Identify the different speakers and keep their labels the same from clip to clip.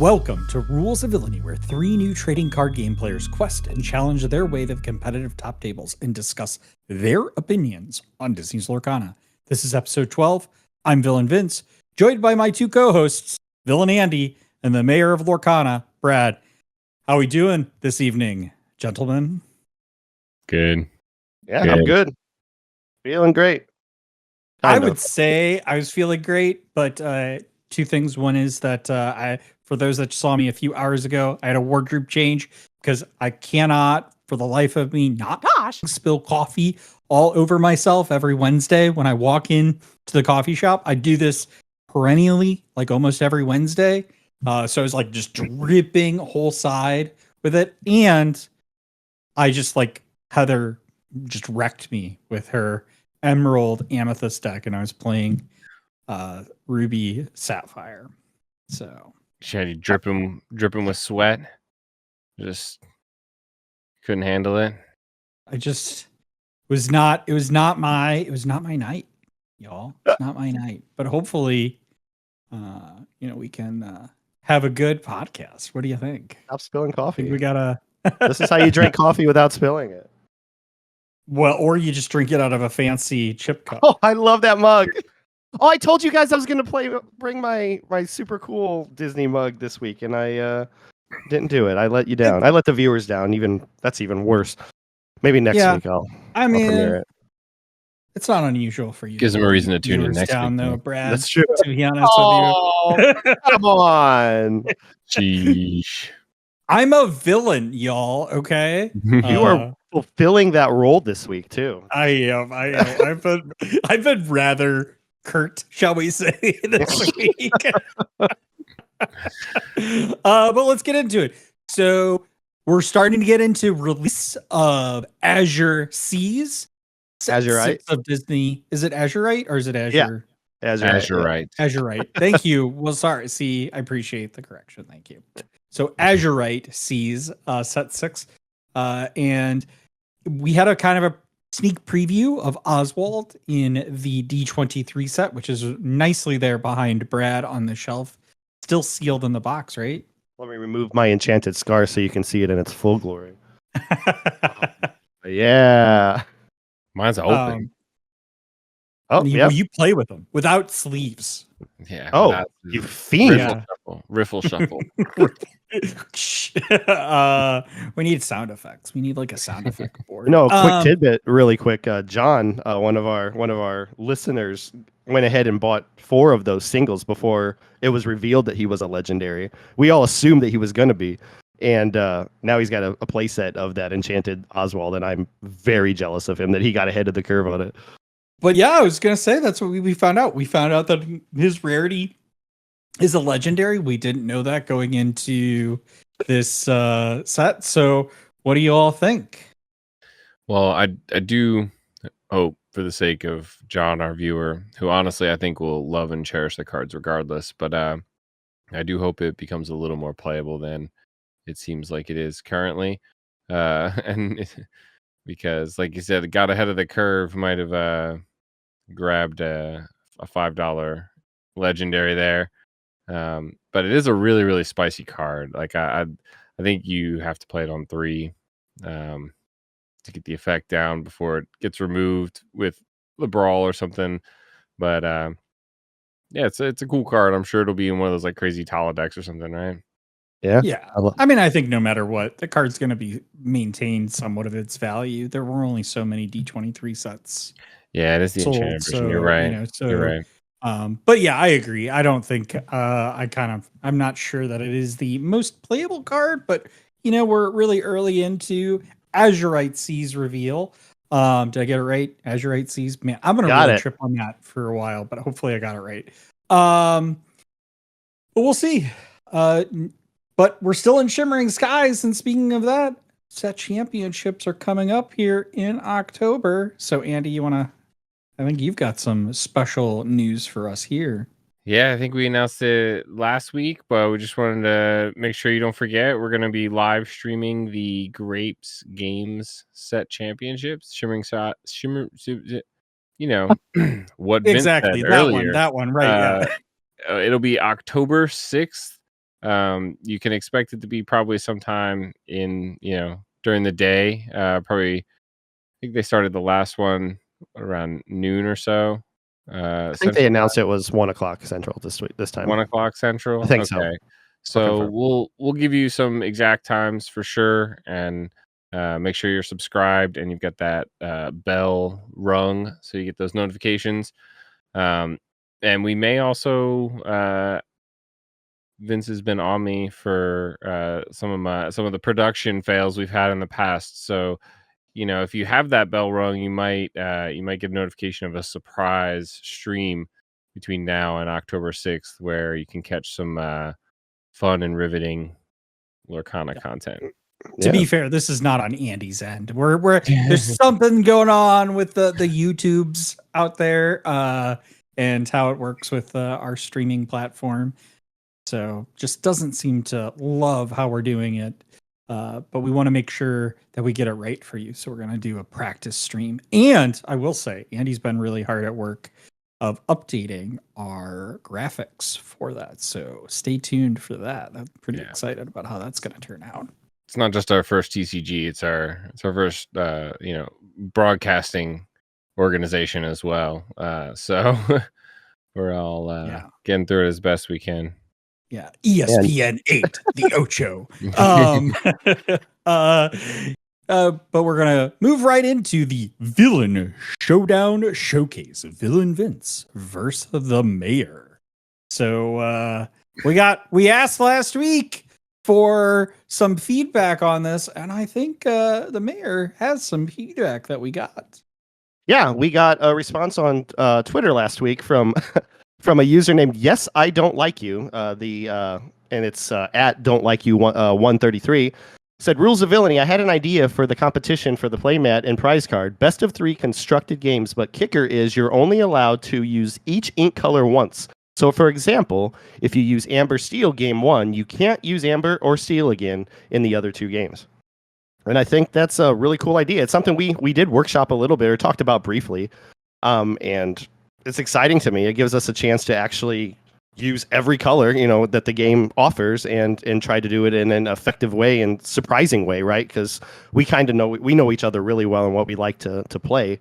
Speaker 1: Welcome to Rules of Villainy, where three new trading card game players quest and challenge their way to the competitive top tables and discuss their opinions on Disney's Lorcana. This is episode 12. I'm Villain Vince, joined by my two co-hosts, Villain Andy and the mayor of Lorcana, Brad. How we doing this evening, gentlemen?
Speaker 2: Good.
Speaker 3: Yeah, I'm good. Feeling great.
Speaker 1: I would say I was feeling great, but two things. One is that for those that saw me a few hours ago, I had a wardrobe change because I cannot, for the life of me, not spill coffee all over myself every Wednesday when I walk in to the coffee shop. I do this perennially, like almost every Wednesday. So I was like just dripping whole side with it. And I just like Heather just wrecked me with her Emerald Amethyst deck, and I was playing Ruby Sapphire. So
Speaker 2: she had you dripping with sweat. Just couldn't handle it.
Speaker 1: It was not my night, y'all. It's not my night. But hopefully we can have a good podcast. What do you think?
Speaker 3: Stop spilling coffee.
Speaker 1: We gotta
Speaker 3: This is how you drink coffee without spilling it.
Speaker 1: Well, or you just drink it out of a fancy chip cup.
Speaker 3: Oh, I love that mug. Oh, I told you guys I was going to bring my super cool Disney mug this week, and I didn't do it. I let you down. I let the viewers down. That's even worse. Maybe next week I'll premiere it.
Speaker 1: It's not unusual for you.
Speaker 2: Gives them a reason to tune in next
Speaker 1: week.
Speaker 2: Though,
Speaker 1: Brad.
Speaker 3: That's true.
Speaker 1: To be honest with you.
Speaker 3: Come on.
Speaker 2: Sheesh.
Speaker 1: I'm a villain, y'all. Okay.
Speaker 3: You are fulfilling that role this week too.
Speaker 1: I am. I've been rather curt, shall we say, this week. But let's get into it. So we're starting to get into release of Azure Seas.
Speaker 3: Azurite
Speaker 1: of Disney. Is it Azurite or is it Azure?
Speaker 3: Yeah.
Speaker 2: Azurite.
Speaker 1: Azurite. Thank you. Well, sorry. See, I appreciate the correction. Thank you. So Azurite Seas set 6. And we had a kind of a sneak preview of Oswald in the D23 set, which is nicely there behind Brad on the shelf. Still sealed in the box, right?
Speaker 3: Let me remove my enchanted scar so you can see it in its full glory. Yeah.
Speaker 2: Mine's open.
Speaker 1: You play with them without sleeves.
Speaker 2: Yeah.
Speaker 3: Oh, you fiend.
Speaker 2: Riffle shuffle.
Speaker 1: We need sound effects. We need like a sound effect board.
Speaker 3: No, quick tidbit, really quick. John, one of our listeners, went ahead and bought 4 of those singles before it was revealed that he was a legendary. We all assumed that he was going to be, and now he's got a playset of that Enchanted Oswald, and I'm very jealous of him that he got ahead of the curve on it.
Speaker 1: But yeah, I was going to say that's what we found out. We found out that his rarity is a legendary. We didn't know that going into this set. So what do you all think?
Speaker 2: Well, I do hope, for the sake of John, our viewer, who honestly I think will love and cherish the cards regardless, but I do hope it becomes a little more playable than it seems like it is currently. And because, like you said, it got ahead of the curve, might have grabbed a $5 legendary there. But it is a really, really spicy card. Like I think you have to play it on 3 to get the effect down before it gets removed with the brawl or something. But yeah, it's a cool card. I'm sure it'll be in one of those like crazy Tala decks or something, right?
Speaker 1: Yeah. I mean, I think no matter what, the card's going to be maintained somewhat of its value. There were only so many D23 sets.
Speaker 2: Yeah, it is the enchanted version. You're right. You're right.
Speaker 1: But yeah, I agree. I don't think I'm not sure that it is the most playable card, but we're really early into Azurite Seas reveal. Did I get it right? Azurite Seas. Man, I'm gonna really trip on that for a while, but hopefully I got it right. But we'll see. But we're still in Shimmering Skies, and speaking of that, set championships are coming up here in October. So Andy, I think you've got some special news for us here.
Speaker 2: Yeah, I think we announced it last week, but we just wanted to make sure you don't forget. We're going to be live streaming the Grapes Games Set Championships. What Vince
Speaker 1: exactly
Speaker 2: said
Speaker 1: that
Speaker 2: earlier.
Speaker 1: That one, right?
Speaker 2: It'll be October 6th You can expect it to be probably sometime in during the day. Probably, I think they started the last one around noon or so.
Speaker 3: I think they announced it was 1:00 Central this time.
Speaker 2: 1:00 Central.
Speaker 3: I think so.
Speaker 2: Okay, so we'll give you some exact times for sure, and make sure you're subscribed and you've got that bell rung so you get those notifications. And we may also Vince has been on me for some of the production fails we've had in the past. So, if you have that bell rung, you might get a notification of a surprise stream between now and October 6th, where you can catch some fun and riveting Lorcana content.
Speaker 1: To be fair, this is not on Andy's end. We're there's something going on with the YouTubes out there, and how it works with our streaming platform. So just doesn't seem to love how we're doing it. But we want to make sure that we get it right for you. So we're going to do a practice stream. And I will say, Andy's been really hard at work of updating our graphics for that. So stay tuned for that. I'm pretty excited about how that's going to turn out.
Speaker 2: It's not just our first TCG. It's our first, broadcasting organization as well. So we're all getting through it as best we can.
Speaker 1: Yeah, ESPN 8, the Ocho. But we're gonna move right into the Villain Showdown Showcase. Villain Vince versus the Mayor. So we asked last week for some feedback on this, and I think the Mayor has some feedback that we got.
Speaker 3: Yeah, we got a response on Twitter last week from from a user named Yes I Don't Like You. And it's at Don't Like You 133. Said, rules of villainy. I had an idea for the competition for the playmat and prize card. Best of 3 constructed games, but kicker is you're only allowed to use each ink color once. So, for example, if you use Amber Steel game 1, you can't use Amber or Steel again in the other 2 games. And I think that's a really cool idea. It's something we did workshop a little bit or talked about briefly. And it's exciting to me. It gives us a chance to actually use every color, that the game offers and try to do it in an effective way and surprising way, right? Because we kind of know each other really well and what we like to play.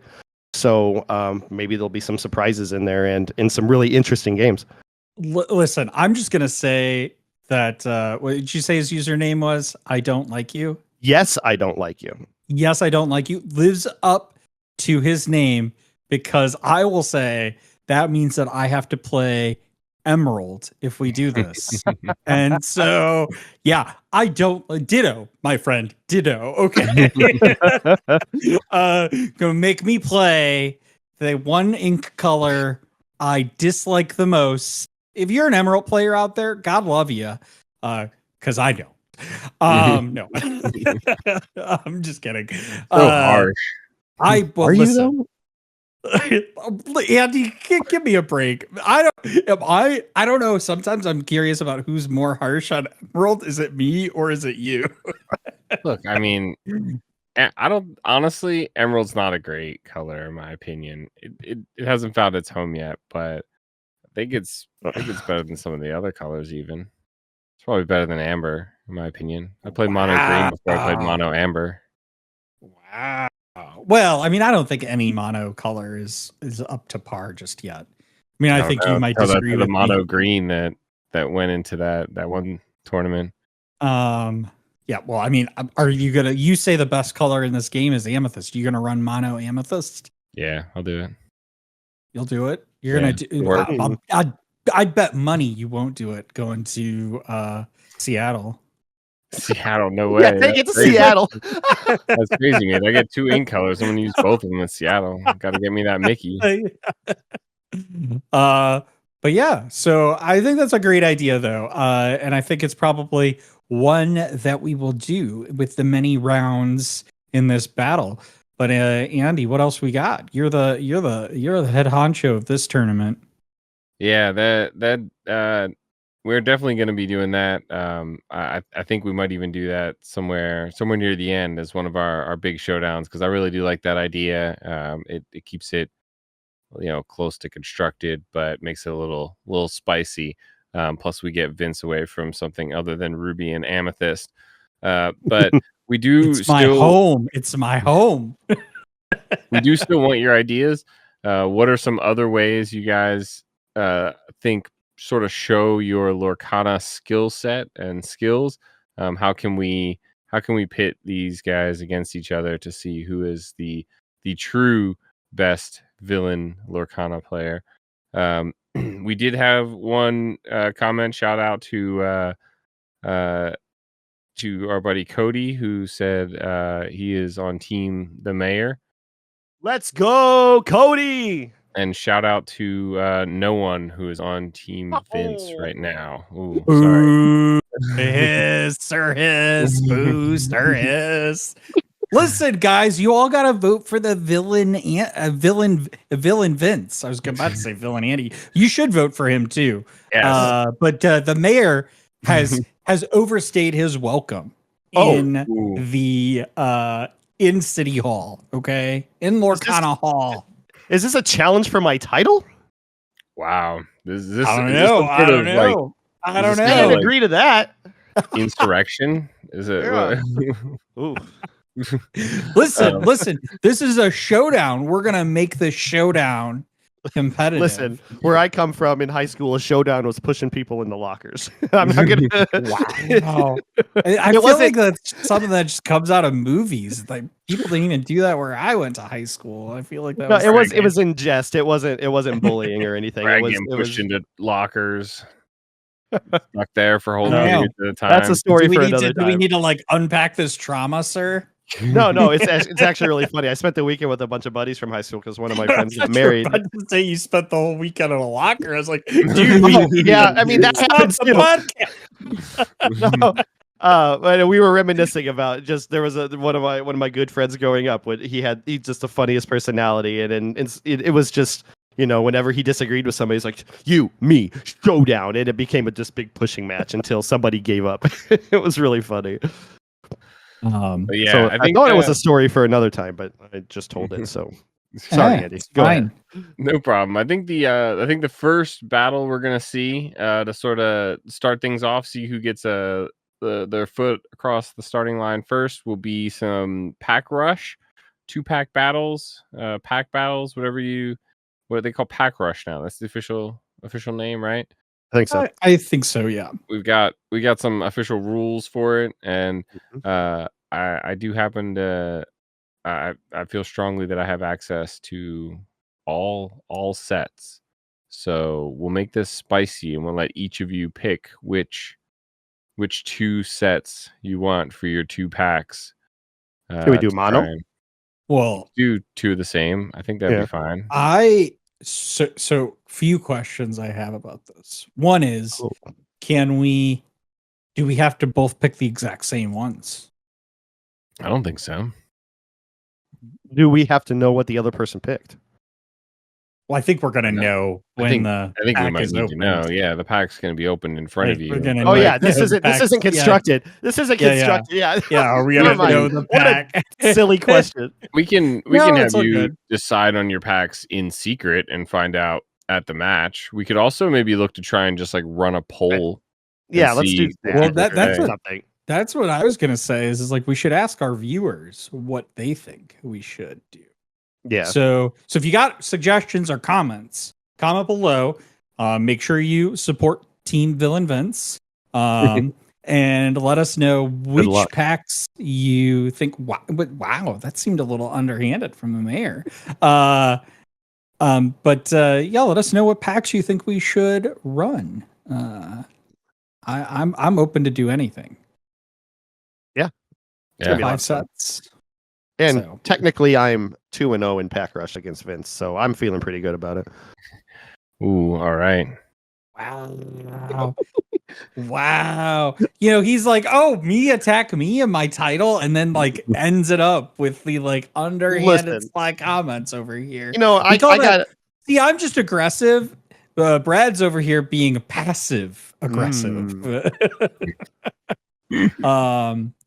Speaker 3: So maybe there'll be some surprises in there and in some really interesting games.
Speaker 1: Listen, I'm just going to say that, what did you say his username was? I Don't Like You?
Speaker 3: Yes, I Don't Like You.
Speaker 1: Yes, I Don't Like You lives up to his name, because I will say that means that I have to play Emerald if we do this. And so, yeah, I don't ditto, my friend, ditto. Okay. Gonna make me play the one ink color I dislike the most. If you're an Emerald player out there, God love you. Because I don't. No. I'm just kidding.
Speaker 2: Harsh.
Speaker 3: Are you though?
Speaker 1: Andy, give me a break. I don't know. Sometimes I'm curious about who's more harsh on Emerald. Is it me or is it you?
Speaker 2: Look, I mean, I don't honestly. Emerald's not a great color in my opinion. It hasn't found its home yet, but I think it's better than some of the other colors. Even it's probably better than Amber in my opinion. I played mono green before I played mono amber.
Speaker 1: Wow. Well, I mean, I don't think any mono color is up to par just yet. I mean, I think you might disagree with
Speaker 2: the mono green that went into that one tournament.
Speaker 1: Yeah. Well, I mean, you say the best color in this game is amethyst? You gonna run mono amethyst?
Speaker 2: Yeah, I'll do it.
Speaker 1: You'll do it. You're gonna do. I'd bet money you won't do it going to Seattle.
Speaker 2: Seattle, no way.
Speaker 3: Yeah, take it to Seattle.
Speaker 2: That's crazy, man. I get 2 ink colors. I'm gonna use both of them in Seattle. Got to get me that Mickey.
Speaker 1: But yeah, so I think that's a great idea, though, and I think it's probably one that we will do with the many rounds in this battle. But Andy, what else we got? You're the head honcho of this tournament.
Speaker 2: Yeah, that we're definitely going to be doing that. I think we might even do that somewhere near the end as one of our big showdowns, because I really do like that idea. It keeps it close to constructed, but makes it a little spicy. Plus, we get Vince away from something other than Ruby and Amethyst. But we do
Speaker 1: It's my
Speaker 2: still
Speaker 1: home. It's my home.
Speaker 2: we do still want your ideas. What are some other ways you guys think sort of show your Lorcana skill set and skills? How can we pit these guys against each other to see who is the true best villain Lorcana player? We did have one comment. Shout out to our buddy Cody, who said he is on team the mayor.
Speaker 3: Let's go, Cody!
Speaker 2: And shout out to no one who is on team Vince right now. Ooh,
Speaker 1: sorry. Sir Hiss. Boo, Sir Hiss. Listen, guys, you all got to vote for the villain Vince. I was about to say villain Andy. You should vote for him too.
Speaker 2: Yes.
Speaker 1: But the mayor has overstayed his welcome in the in City Hall. Okay, in Lorcana Hall.
Speaker 3: Is this a challenge for my title?
Speaker 2: Wow. This
Speaker 1: I don't know. I don't know. I don't know.
Speaker 3: I didn't agree to that.
Speaker 2: Insurrection? Is it?
Speaker 3: Yeah. Ooh.
Speaker 1: Listen. This is a showdown. We're gonna make the showdown competitive.
Speaker 3: Listen, where I come from in high school, a showdown was pushing people in the lockers. I'm not gonna.
Speaker 1: Wow. I feel like that's something that just comes out of movies. Like people didn't even do that where I went to high school. I feel like that.
Speaker 3: It was in jest. It wasn't bullying or anything. It was
Speaker 2: pushed into lockers. Stuck there for whole
Speaker 1: No.
Speaker 2: periods at a time.
Speaker 3: That's a story for another
Speaker 1: Do
Speaker 3: time.
Speaker 1: we need to like unpack this trauma, sir?
Speaker 3: No, it's actually really funny. I spent the weekend with a bunch of buddies from high school because one of my friends got married.
Speaker 1: I was say you spent the whole weekend in a locker. I was like, dude,
Speaker 3: yeah, I mean that happens too. No, but we were reminiscing about just there was one of my good friends growing up. He's just the funniest personality, and it was just. You know, whenever he disagreed with somebody, he's like, you, me, showdown. And it became a just big pushing match until somebody gave up. It was really funny.
Speaker 2: Yeah,
Speaker 3: so
Speaker 2: I think
Speaker 3: thought it was a story for another time, but I just told it. So sorry, Andy. Go ahead.
Speaker 2: No problem. I think the first battle we're gonna see to sort of start things off, see who gets their foot across the starting line first, will be some pack rush, 2-pack battles, pack battles, what do they call pack rush now? That's the official name, right?
Speaker 3: I think so.
Speaker 1: I think so. Yeah.
Speaker 2: We got some official rules for it, and I do happen to I feel strongly that I have access to all sets. So we'll make this spicy, and we'll let each of you pick which 2 sets you want for your 2 packs.
Speaker 3: Can we do mono?
Speaker 1: Well,
Speaker 2: Do 2 of the same. I think that'd be fine.
Speaker 1: So few questions I have about this. One is, do we have to both pick the exact same ones?
Speaker 2: I don't think so.
Speaker 3: Do we have to know what the other person picked?
Speaker 1: Well, I think we're gonna know when
Speaker 2: I think we might need to know. Yeah, the pack's gonna be opened in front of you.
Speaker 3: Oh yeah, this isn't constructed. This isn't constructed. Yeah.
Speaker 1: Are we gonna know the pack?
Speaker 3: What a silly question.
Speaker 2: We can have you decide on your packs in secret and find out at the match. We could also maybe look to try and just like run a poll.
Speaker 3: Yeah, let's do that.
Speaker 1: Well, that's what I was gonna say. Is like we should ask our viewers what they think we should do.
Speaker 3: Yeah.
Speaker 1: So if you got suggestions or comments, comment below. Make sure you support Team Villain Vince. And let us know which packs you think. Wow, that seemed a little underhanded from the mayor. But let us know what packs you think we should run. I'm open to do anything.
Speaker 3: Yeah.
Speaker 1: 5 sets.
Speaker 3: And technically, I'm 2-0 in pack rush against Vince, so I'm feeling pretty good about it.
Speaker 2: Ooh, all right.
Speaker 1: Wow. You know, he's like, "Oh, me attack me in my title," and then like ends it up with the like underhanded sly comments over here.
Speaker 3: You know, I got.
Speaker 1: See, I'm just aggressive. Brad's over here being passive aggressive.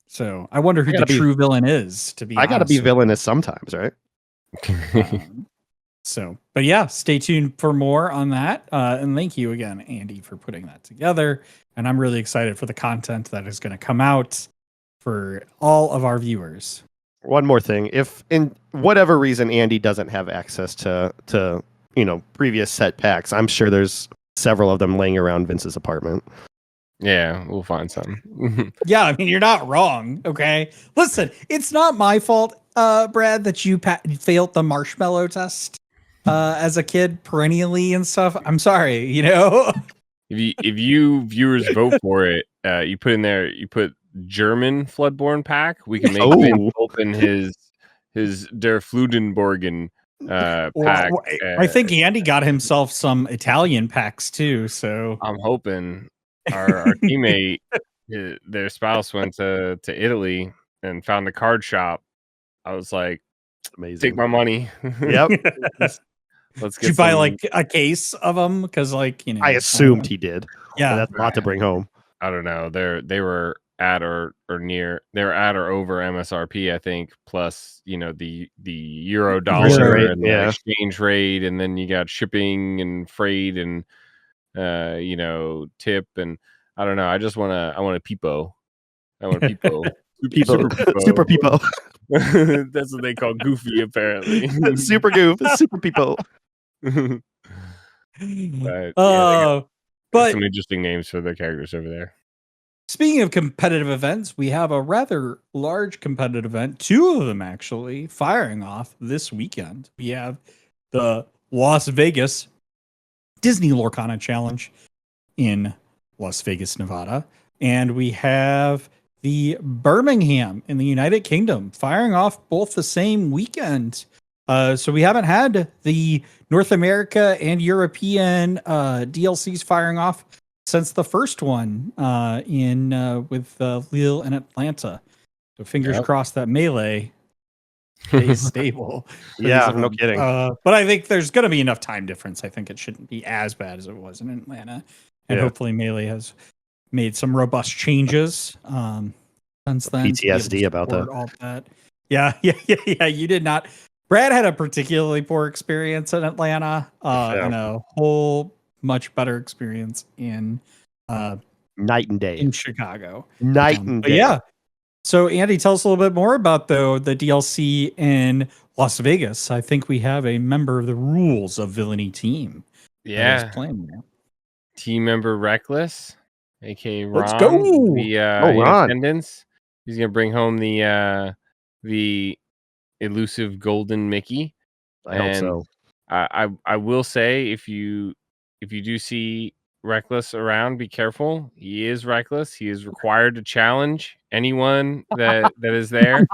Speaker 1: So I wonder who the true villain is. I
Speaker 3: gotta be villainous sometimes, right?
Speaker 1: So, but yeah, stay tuned for more on that. And thank you again, Andy, for putting that together. And I'm really excited for the content that is going to come out for all of our viewers.
Speaker 3: One more thing. If in whatever reason Andy doesn't have access to previous set packs, I'm sure there's several of them laying around Vince's apartment.
Speaker 2: Yeah, we'll find some.
Speaker 1: Yeah, I mean, you're not wrong. Okay. Listen, it's not my fault, Brad, that you failed the marshmallow test as a kid perennially and stuff. I'm sorry,
Speaker 2: If you viewers vote for it, you put German Floodborne pack. We can make Vince open his Der Fludenborgen pack.
Speaker 1: I think Andy got himself some Italian packs too. So
Speaker 2: I'm hoping our teammate, their spouse went to Italy and found a card shop. I was like,
Speaker 3: amazing.
Speaker 2: Take my money.
Speaker 3: Yep.
Speaker 2: Let's get.
Speaker 1: Did you buy like a case of them? Because
Speaker 3: I assumed he did.
Speaker 1: Yeah,
Speaker 3: that's a lot to bring home.
Speaker 2: I don't know. They were at or near. They were at or over MSRP, I think. Plus, the euro dollar and the exchange rate, and then you got shipping and freight and tip, and I don't know. I want a Peepo. I want a Peepo.
Speaker 3: Super Peepo.
Speaker 2: That's what they call Goofy, apparently.
Speaker 3: Super Goof. Super Peepo.
Speaker 2: But some interesting names for the characters over there.
Speaker 1: Speaking of competitive events, we have a rather large competitive event, 2 of them actually, firing off this weekend. We have the Las Vegas Disney Lorcana Challenge in Las Vegas, Nevada. And we have the Birmingham in the United Kingdom firing off both the same weekend. So we haven't had the North America and European DLCs firing off since the first one with Lille and Atlanta. So fingers crossed that Melee stays stable.
Speaker 3: Yeah, no kidding.
Speaker 1: But I think there's going to be enough time difference. I think it shouldn't be as bad as it was in Atlanta. And hopefully Melee has made some robust changes since then.
Speaker 3: PTSD about that.
Speaker 1: All that. Yeah. You did not. Brad had a particularly poor experience in Atlanta, and a whole much better experience in
Speaker 3: night and day
Speaker 1: in Chicago.
Speaker 3: Night and day.
Speaker 1: Yeah. So Andy, tell us a little bit more about the DLC in Las Vegas. I think we have a member of the Rules of Villainy team.
Speaker 2: Yeah.
Speaker 1: Playing now.
Speaker 2: Team member Rekkless, aka Ron.
Speaker 1: Let's go.
Speaker 3: Ron.
Speaker 2: Attendance. He's gonna bring home the elusive golden Mickey.
Speaker 3: I hope so.
Speaker 2: I will say, if you do see Rekkless around, be careful. He is Rekkless. He is required to challenge anyone that is there.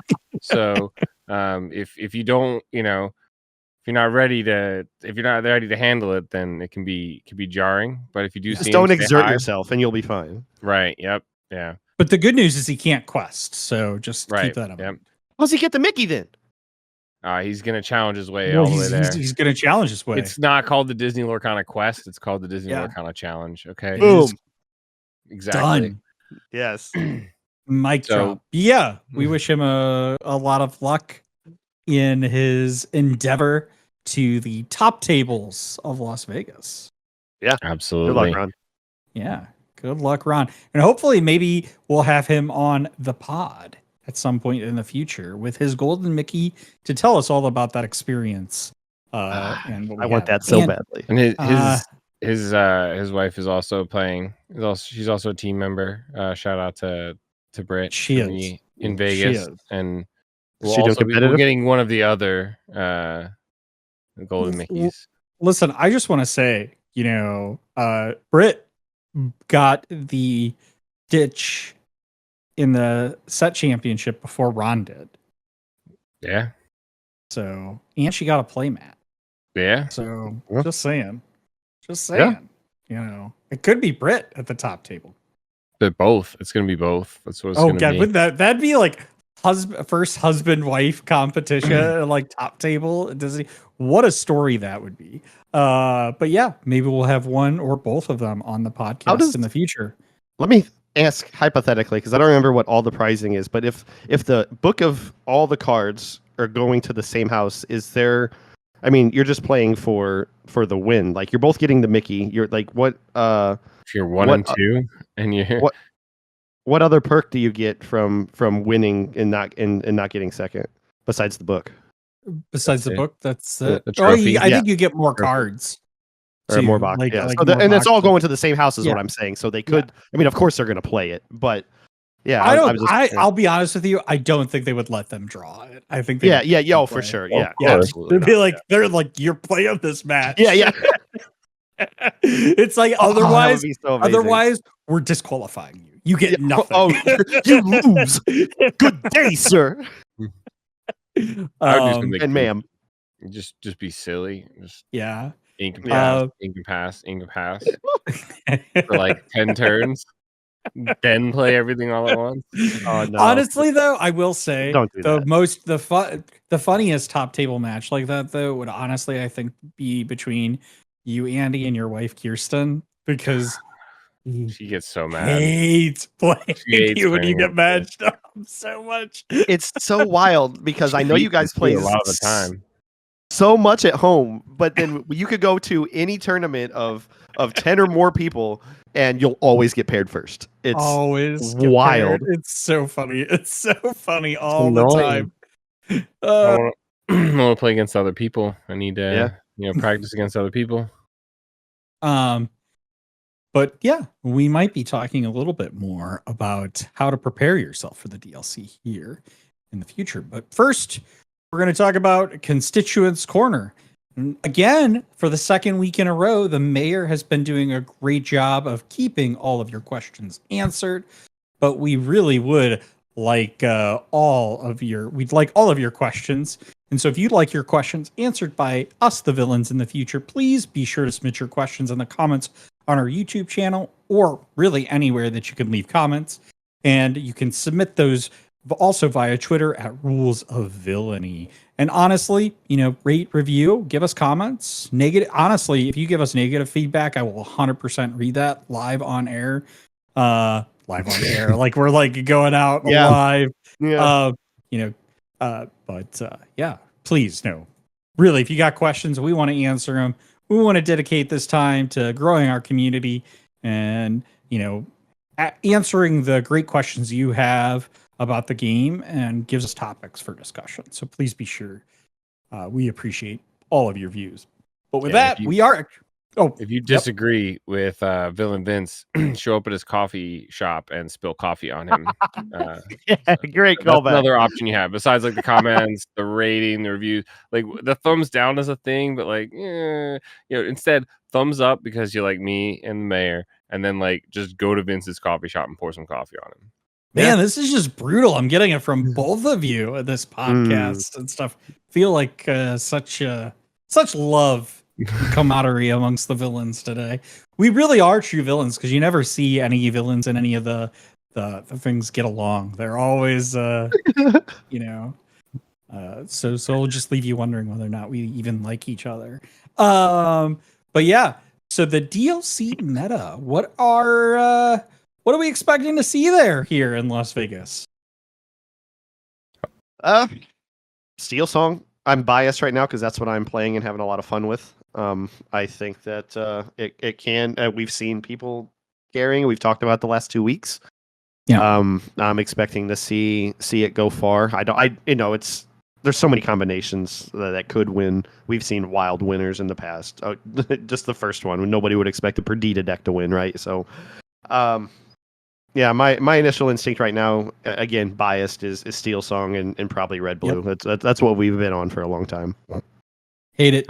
Speaker 2: So if you don't, if you're not ready to handle it, then it can be jarring. But if you do,
Speaker 3: just don't exert yourself, and you'll be fine.
Speaker 2: Right. Yep. Yeah.
Speaker 1: But the good news is he can't quest, so just keep that up.
Speaker 2: Yep.
Speaker 3: How's he get the Mickey then?
Speaker 2: He's gonna challenge his way all the way there.
Speaker 1: He's gonna challenge his way.
Speaker 2: It's not called the Disney Lorcana Quest. It's called the Disney Lorcana Challenge. Okay.
Speaker 3: Boom.
Speaker 2: Exactly.
Speaker 1: Done.
Speaker 3: Yes.
Speaker 1: Mic drop. Yeah. We wish him a lot of luck in his endeavor to the top tables of Las Vegas.
Speaker 3: Yeah.
Speaker 2: Absolutely.
Speaker 3: Good luck, Ron.
Speaker 1: Yeah. Good luck, Ron. And hopefully maybe we'll have him on the pod at some point in the future with his golden Mickey to tell us all about that experience. And
Speaker 3: I want that so badly.
Speaker 2: And his wife is also playing. She's also a team member. Shout out to Britt.
Speaker 1: She is
Speaker 2: in Vegas, and
Speaker 3: we're
Speaker 2: getting one of the other golden Mickeys.
Speaker 1: Listen, I just want to say, Britt got the ditch in the set championship before Ron did.
Speaker 2: Yeah.
Speaker 1: So, and she got a play mat.
Speaker 2: Yeah.
Speaker 1: So, just saying. It could be Britt at the top table.
Speaker 2: But both. It's going to be both. That's what it's going to be.
Speaker 1: Would that'd be like first husband-wife competition, like top table. What a story that would be. But yeah, maybe we'll have one or both of them on the podcast in the future.
Speaker 3: Let me ask hypothetically, because I don't remember what all the pricing is, but if the book of all the cards are going to the same house, is there I mean, you're just playing for the win. Like you're both getting the Mickey. You're like what?
Speaker 2: If you're 1 and 2, and you're
Speaker 3: what other perk do you get from winning and not getting second besides the book?
Speaker 1: Besides the book, that's
Speaker 2: the
Speaker 1: oh,
Speaker 2: trophy.
Speaker 1: I think you get more cards.
Speaker 3: Or more
Speaker 1: Too,
Speaker 3: box,
Speaker 1: like,
Speaker 3: yeah.
Speaker 1: like
Speaker 3: So
Speaker 1: more
Speaker 3: and it's all
Speaker 1: boxes.
Speaker 3: going to the same house, is
Speaker 1: Yeah.
Speaker 3: what I'm saying. So they could. I mean, of course they're going to play it, but yeah,
Speaker 1: I'll be honest with you. I don't think they would let them draw it. I think they
Speaker 3: yeah, for sure, yeah,
Speaker 1: They'd be like, they're like, you're playing this match.
Speaker 3: yeah.
Speaker 1: It's like
Speaker 3: Oh, that
Speaker 1: otherwise,
Speaker 3: would be so amazing.
Speaker 1: otherwise we're disqualifying you. You get nothing.
Speaker 3: Oh, you lose. Good day, sir.
Speaker 2: I would do something
Speaker 3: And ma'am.
Speaker 2: Just be silly. Just
Speaker 1: Yeah.
Speaker 2: ink and pass for like 10 turns. Then play everything all at once.
Speaker 3: Oh, no.
Speaker 1: Honestly, though, I will say
Speaker 3: Don't do that.
Speaker 1: the funniest top table match like that though would honestly, I think, be between you, Andy, and your wife Kirsten, because
Speaker 2: she gets so mad.
Speaker 1: Hates playing you when you get
Speaker 2: playing
Speaker 1: matched up so much.
Speaker 3: It's so wild because I know you guys play
Speaker 2: a lot of the time.
Speaker 3: So much at home, but then you could go to any tournament of 10 or more people and you'll always get paired first. It's
Speaker 1: always
Speaker 3: wild.
Speaker 1: It's so funny. It's so funny all the time.
Speaker 2: I want to play against other people. I need to practice against other people.
Speaker 1: But yeah, we might be talking a little bit more about how to prepare yourself for the DLC here in the future. But first, we're going to talk about Constituents Corner. And again, for the second week in a row, the mayor has been doing a great job of keeping all of your questions answered. But we really would like all of your questions. And so if you'd like your questions answered by us, the villains, in the future, please be sure to submit your questions in the comments on our YouTube channel, or really anywhere that you can leave comments. And you can submit those also via Twitter at Rules of Villainy. And honestly, rate, review, give us comments. Honestly, if you give us negative feedback, I will 100% read that live on air. Like we're like going out live.
Speaker 3: Yeah.
Speaker 1: Please, no. Really, if you got questions, we want to answer them. We want to dedicate this time to growing our community and, answering the great questions you have about the game, and gives us topics for discussion. So please be sure. We appreciate all of your views. But with that, if
Speaker 2: you disagree with Villain Vince, show up at his coffee shop and spill coffee on him.
Speaker 3: Great callback.
Speaker 2: Another option you have besides like the comments, the rating, the reviews. Like the thumbs down is a thing, but instead thumbs up because you like me and the mayor, and then like just go to Vince's coffee shop and pour some coffee on him.
Speaker 1: Man, this is just brutal. I'm getting it from both of you at this podcast and stuff. Feel like such love camaraderie amongst the villains today. We really are true villains, because you never see any villains in any of the things get along. They're always so we'll just leave you wondering whether or not we even like each other. But yeah, so the DLC meta, what are we expecting to see here in Las Vegas?
Speaker 3: Steel Song. I'm biased right now because that's what I'm playing and having a lot of fun with. I think that it can. We've seen people carrying. We've talked about the last 2 weeks.
Speaker 1: Yeah.
Speaker 3: I'm expecting to see it go far. There's so many combinations that could win. We've seen wild winners in the past. Just the first one when nobody would expect a Perdita deck to win, right? So, yeah, my initial instinct right now, again, biased, is Steel Song and probably Red Blue. Yep. That's what we've been on for a long time.
Speaker 1: Hate it.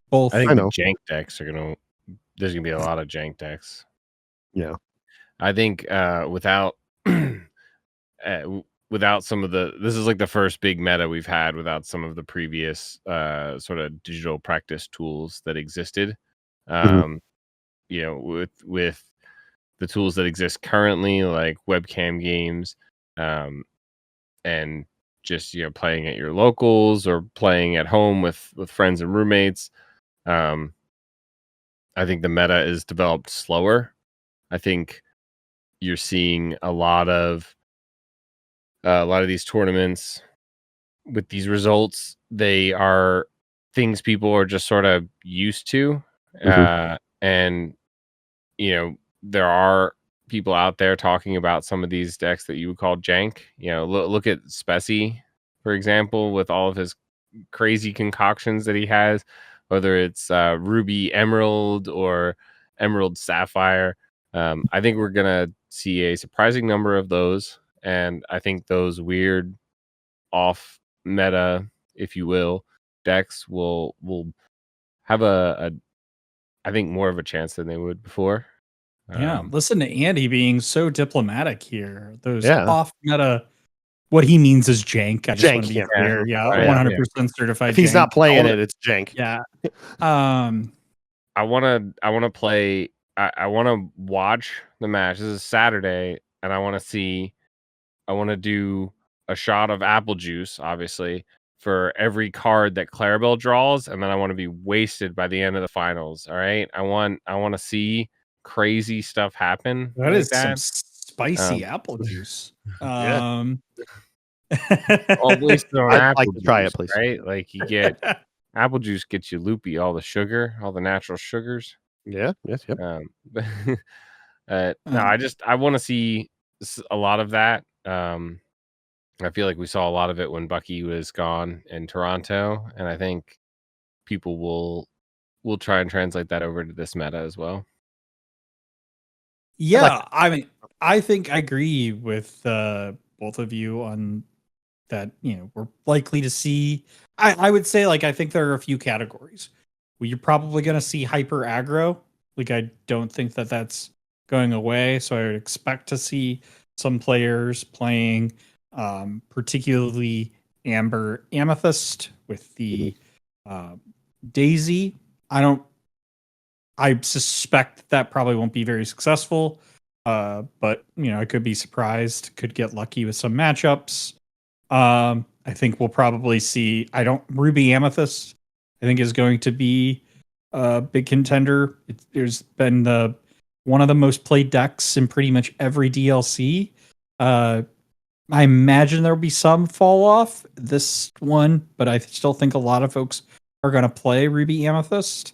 Speaker 1: Both.
Speaker 2: I think jank decks there's gonna be a lot of jank decks.
Speaker 3: Yeah.
Speaker 2: I think without some of this is like the first big meta we've had without some of the previous sort of digital practice tools that existed. With the tools that exist currently, like webcam games, and just playing at your locals or playing at home with friends and roommates. I think the meta is developed slower. I think you're seeing a lot of these tournaments with these results. They are things people are just sort of used to. And there are people out there talking about some of these decks that you would call jank. Look at Speci, for example, with all of his crazy concoctions that he has, whether it's Ruby Emerald or Emerald Sapphire. I think we're gonna see a surprising number of those, and I think those weird off meta, if you will, decks will have a I think more of a chance than they would before.
Speaker 1: Yeah, listen to Andy being so diplomatic here. Those
Speaker 3: Yeah.
Speaker 1: off meta, what he means is jank. I just
Speaker 3: Jank,
Speaker 1: want to be
Speaker 3: yeah.
Speaker 1: clear. Yeah,
Speaker 2: Right,
Speaker 1: 100% certified.
Speaker 3: If he's
Speaker 1: jank.
Speaker 3: not playing it, it's jank.
Speaker 1: Yeah.
Speaker 2: I want to play. I want to watch the match. This is Saturday, and I want to do a shot of apple juice, obviously, for every card that Clarabelle draws, and then I want to be wasted by the end of the finals. All right, I want to see crazy stuff happen.
Speaker 1: That
Speaker 2: like
Speaker 1: is
Speaker 2: that.
Speaker 1: some spicy apple juice.
Speaker 3: Yeah.
Speaker 2: All wasted on
Speaker 3: I'd
Speaker 2: apple
Speaker 3: like to try it,
Speaker 2: juice,
Speaker 3: please.
Speaker 2: right? Like you get apple juice gets you loopy, all the sugar, all the natural sugars.
Speaker 3: Yeah. Yes. Yep.
Speaker 2: No, I want to see a lot of that. I feel like we saw a lot of it when Bucky was gone in Toronto, and I think people will try and translate that over to this meta as well.
Speaker 1: Yeah, I mean, I think I agree with both of you on that. We're likely to see. I would say, like, I think there are a few categories where you're probably going to see hyper aggro. Like, I don't think that that's going away. So I would expect to see some players playing, particularly Amber Amethyst with the Daisy. I suspect that probably won't be very successful. But I could be surprised, could get lucky with some matchups. I think we'll probably see Ruby Amethyst, I think, is going to be a big contender. There's been one of the most played decks in pretty much every DLC. I imagine there'll be some fall off this one, but I still think a lot of folks are going to play Ruby Amethyst.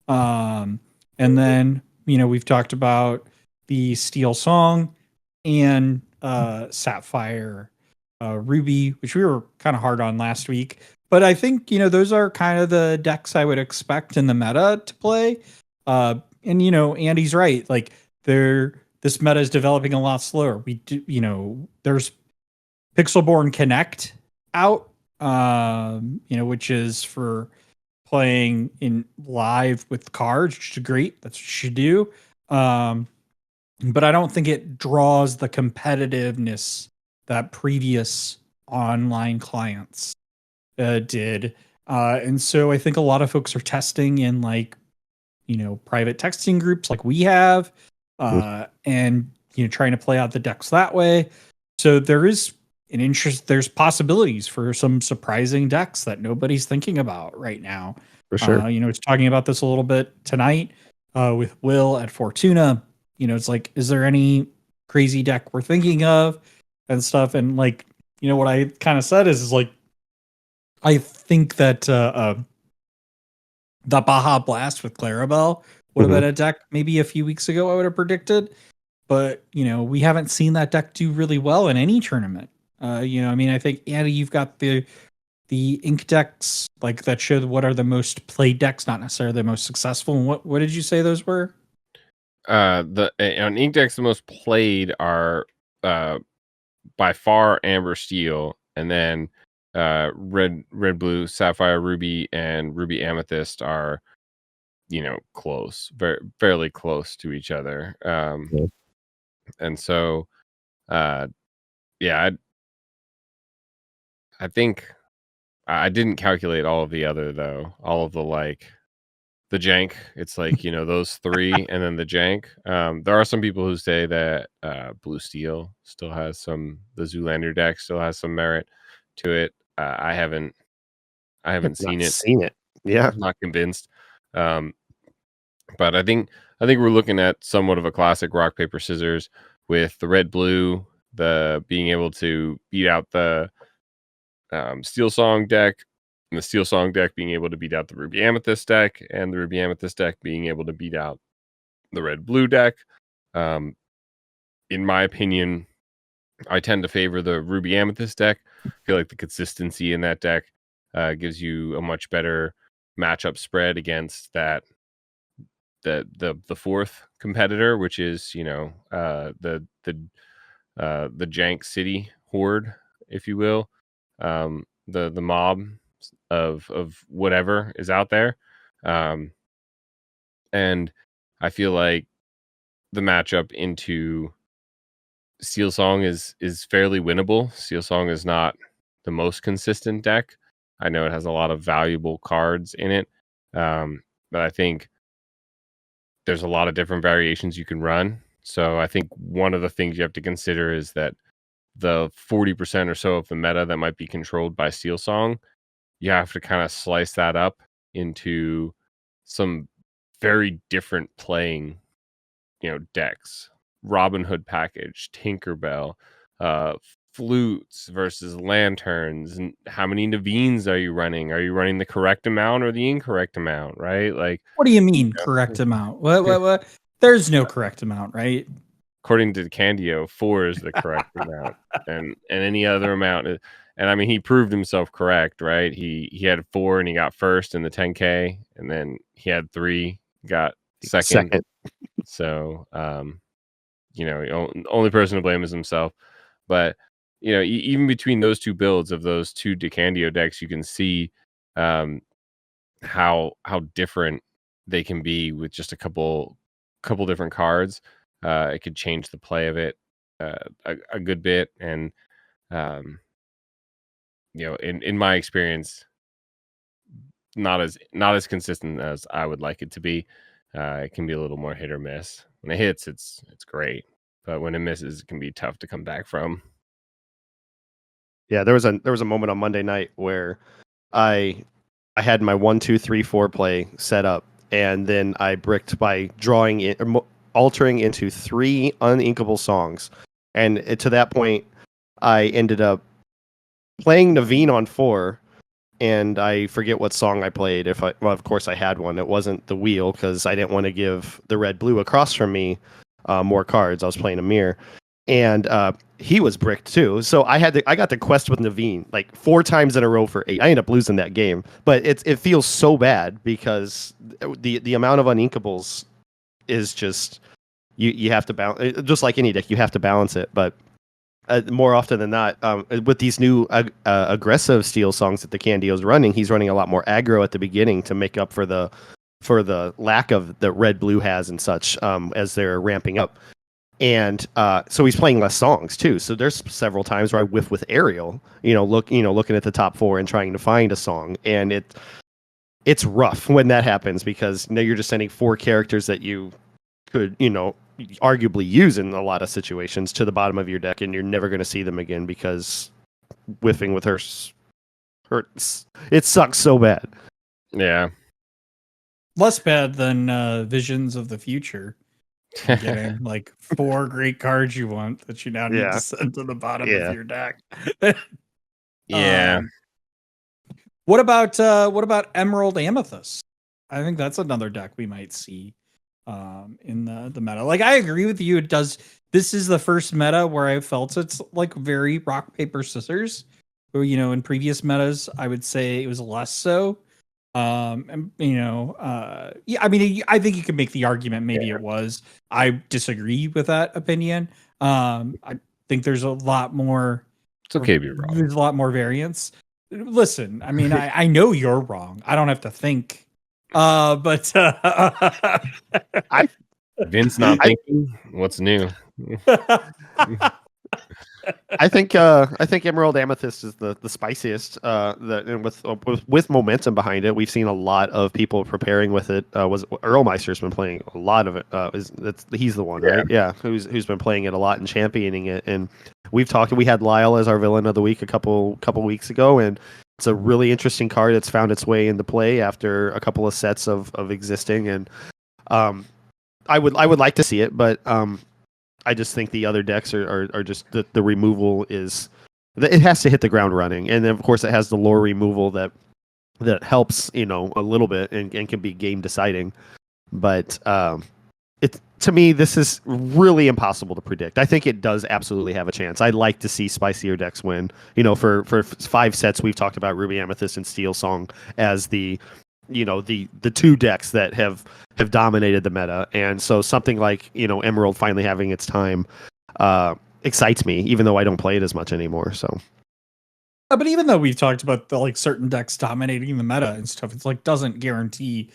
Speaker 1: And then, we've talked about the Steel Song and Sapphire Ruby, which we were kind of hard on last week. But I think, those are kind of the decks I would expect in the meta to play. And, Andy's right. Like, this meta is developing a lot slower. We do, there's Pixelborn Connect out, which is for playing in live with cards, which is great. That's what you should do. But I don't think it draws the competitiveness that previous online clients did. And so I think a lot of folks are testing in private texting groups like we have, and trying to play out the decks that way. So there is an interest. There's possibilities for some surprising decks that nobody's thinking about right now.
Speaker 3: For sure.
Speaker 1: It's talking about this a little bit tonight with Will at Fortuna. It's like, is there any crazy deck we're thinking of and stuff? And what I kind of said is I think that the Baja Blast with Clarabelle would have been a deck maybe a few weeks ago I would have predicted. But, we haven't seen that deck do really well in any tournament. I think, Andy, you've got the ink decks that show what are the most played decks, not necessarily the most successful. And what did you say those were?
Speaker 2: On ink decks, the most played are by far Amber Steel, and then red blue Sapphire Ruby and Ruby Amethyst are close, fairly close to each other. And so I think I didn't calculate all of the other, though, all of the jank. It's those three and then the jank. There are some people who say that Blue Steel still has the Zoolander deck still has some merit to it. I haven't seen it.
Speaker 3: Yeah.
Speaker 2: I'm not convinced. But I think we're looking at somewhat of a classic rock, paper, scissors with the red blue, the being able to beat out the Steel Song deck And the Steel Song deck being able to beat out the Ruby Amethyst deck, and the Ruby Amethyst deck being able to beat out the Red Blue deck. In my opinion, I tend to favor the Ruby Amethyst deck. I feel like the consistency in that deck gives you a much better matchup spread against the fourth competitor, which is the Jank City Horde, if you will, the mob of whatever is out there, and I feel like the matchup into Steel Song is fairly winnable. Steel Song is not the most consistent deck. I know it has a lot of valuable cards in it, but I think there's a lot of different variations you can run. So I think one of the things you have to consider is that the 40% or so of the meta that might be controlled by Steel Song, you have to kind of slice that up into some very different playing, decks. Robin Hood package, Tinkerbell, flutes versus lanterns, and how many Naveen's are you running? Are you running the correct amount or the incorrect amount, right? Like,
Speaker 1: what do you mean correct amount? What? There's no correct amount, right?
Speaker 2: According to Candio, 4 is the correct amount, and any other amount is, and I mean, he proved himself correct, right? He had 4 and he got first in the 10K, and then he had 3, got second. So, the only person to blame is himself. But even between those two builds of those two DeCandio decks, you can see how different they can be with just a couple different cards. It could change the play of it a good bit, and in my experience, not as consistent as I would like it to be. It can be a little more hit or miss. When it hits, it's great, but when it misses, it can be tough to come back from.
Speaker 3: Yeah, there was a moment on Monday night where I had my 1, 2, 3, 4 play set up, and then I bricked by drawing it, altering into 3 uninkable songs, and to that point, I ended up playing Naveen on 4. And I forget what song I played. Of course I had one. It wasn't the wheel because I didn't want to give the red blue across from me more cards. I was playing a mirror, and he was bricked too. So I got the quest with Naveen like 4 times in a row for 8. I ended up losing that game, but it feels so bad because the amount of uninkables is just you have to balance. Just like any deck, you have to balance it, but. More often than not, with these new aggressive Steel Songs that the Candio's running, he's running a lot more aggro at the beginning to make up for the lack of the red blue has and such as they're ramping up, and so he's playing less songs too. So there's several times where I whiff with Ariel, looking at the top 4 and trying to find a song, and it's rough when that happens because now you're just sending 4 characters that you could arguably use in a lot of situations to the bottom of your deck, and you're never going to see them again because whiffing with her hurts. It sucks so bad.
Speaker 2: Yeah,
Speaker 1: less bad than Visions of the Future. Getting like 4 great cards you want that you now need to send to the bottom of your deck.
Speaker 2: Yeah.
Speaker 1: What about Emerald Amethyst? I think that's another deck we might see in the meta. Like, I agree with you. This is the first meta where I felt it's like very rock, paper, scissors. Or, in previous metas, I would say it was less so. And yeah, I mean, I think you can make the argument maybe it was. I disagree with that opinion. I think there's a lot more.
Speaker 2: It's okay to be wrong.
Speaker 1: There's a lot more variance. Listen, I mean, I know you're wrong. I don't have to think. But
Speaker 2: Vince not thinking. What's new?
Speaker 3: I think Emerald Amethyst is the spiciest. With momentum behind it, we've seen a lot of people preparing with it. Earlmeister's been playing a lot of it. He's the one, right? Yeah, who's been playing it a lot and championing it. And we had Lyle as our villain of the week a couple weeks ago, and it's a really interesting card that's found its way into play after a couple of sets of existing. And I would like to see it, but I just think the other decks are just the removal is, it has to hit the ground running, and then of course it has the lore removal that that helps, a little bit and can be game deciding. But to me, this is really impossible to predict. I think it does absolutely have a chance. I'd like to see spicier decks win. For 5 sets, we've talked about Ruby Amethyst and Steel Song as the 2 decks that have dominated the meta. And so something like, Emerald finally having its time excites me, even though I don't play it as much anymore. So.
Speaker 1: But even though we've talked about the certain decks dominating the meta and stuff, it's doesn't guarantee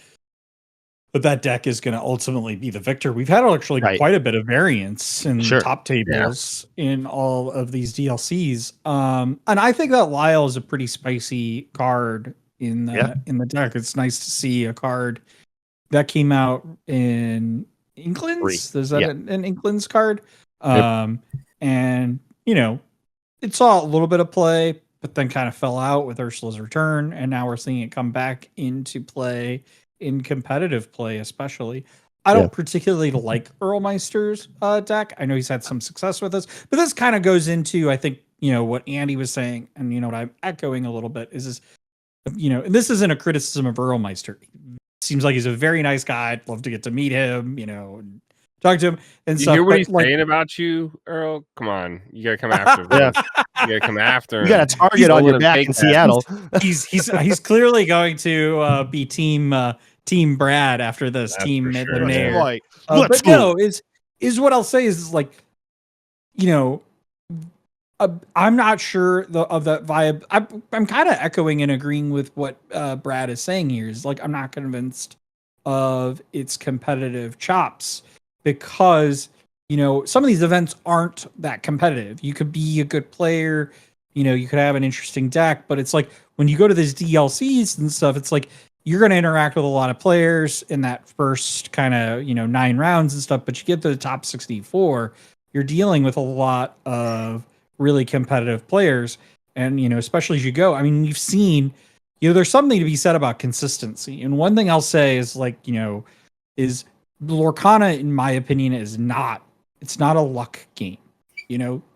Speaker 1: that deck is going to ultimately be the victor. We've had actually quite a bit of variance in top tables in all of these DLCs. And I think that Lyle is a pretty spicy card in the deck. It's nice to see a card that came out in Inklands. Is that an Inklands card? And it saw a little bit of play, but then kind of fell out with Ursula's return, and now we're seeing it come back into play in competitive play, especially. I don't particularly like Earlmeister's deck. I know he's had some success with this, but this kind of goes into, I think, what Andy was saying, and what I'm echoing a little bit is and this isn't a criticism of Earlmeister. Seems like he's a very nice guy. I'd love to get to meet him, and talk to him and
Speaker 2: you
Speaker 1: stuff.
Speaker 2: Hear what he's saying about you, Earl? Come on, you gotta come after him. You gotta come after him.
Speaker 3: You got a target on your back in Seattle.
Speaker 1: He's clearly going to be team Brad after this.
Speaker 2: That's
Speaker 1: team
Speaker 2: for
Speaker 1: the
Speaker 2: sure.
Speaker 1: mayor.
Speaker 3: Right.
Speaker 1: But no, is what I'll say is I'm not sure of that vibe. I'm kind of echoing and agreeing with what Brad is saying here. Is I'm not convinced of its competitive chops, because some of these events aren't that competitive. You could be a good player, you could have an interesting deck, but it's when you go to these DLCs and stuff, it's you're going to interact with a lot of players in that first kind of 9 rounds and stuff, but you get to the top 64, you're dealing with a lot of really competitive players. And especially as you go, I mean, you've seen there's something to be said about consistency. And one thing I'll say is is Lorcana, in my opinion, it's not a luck game.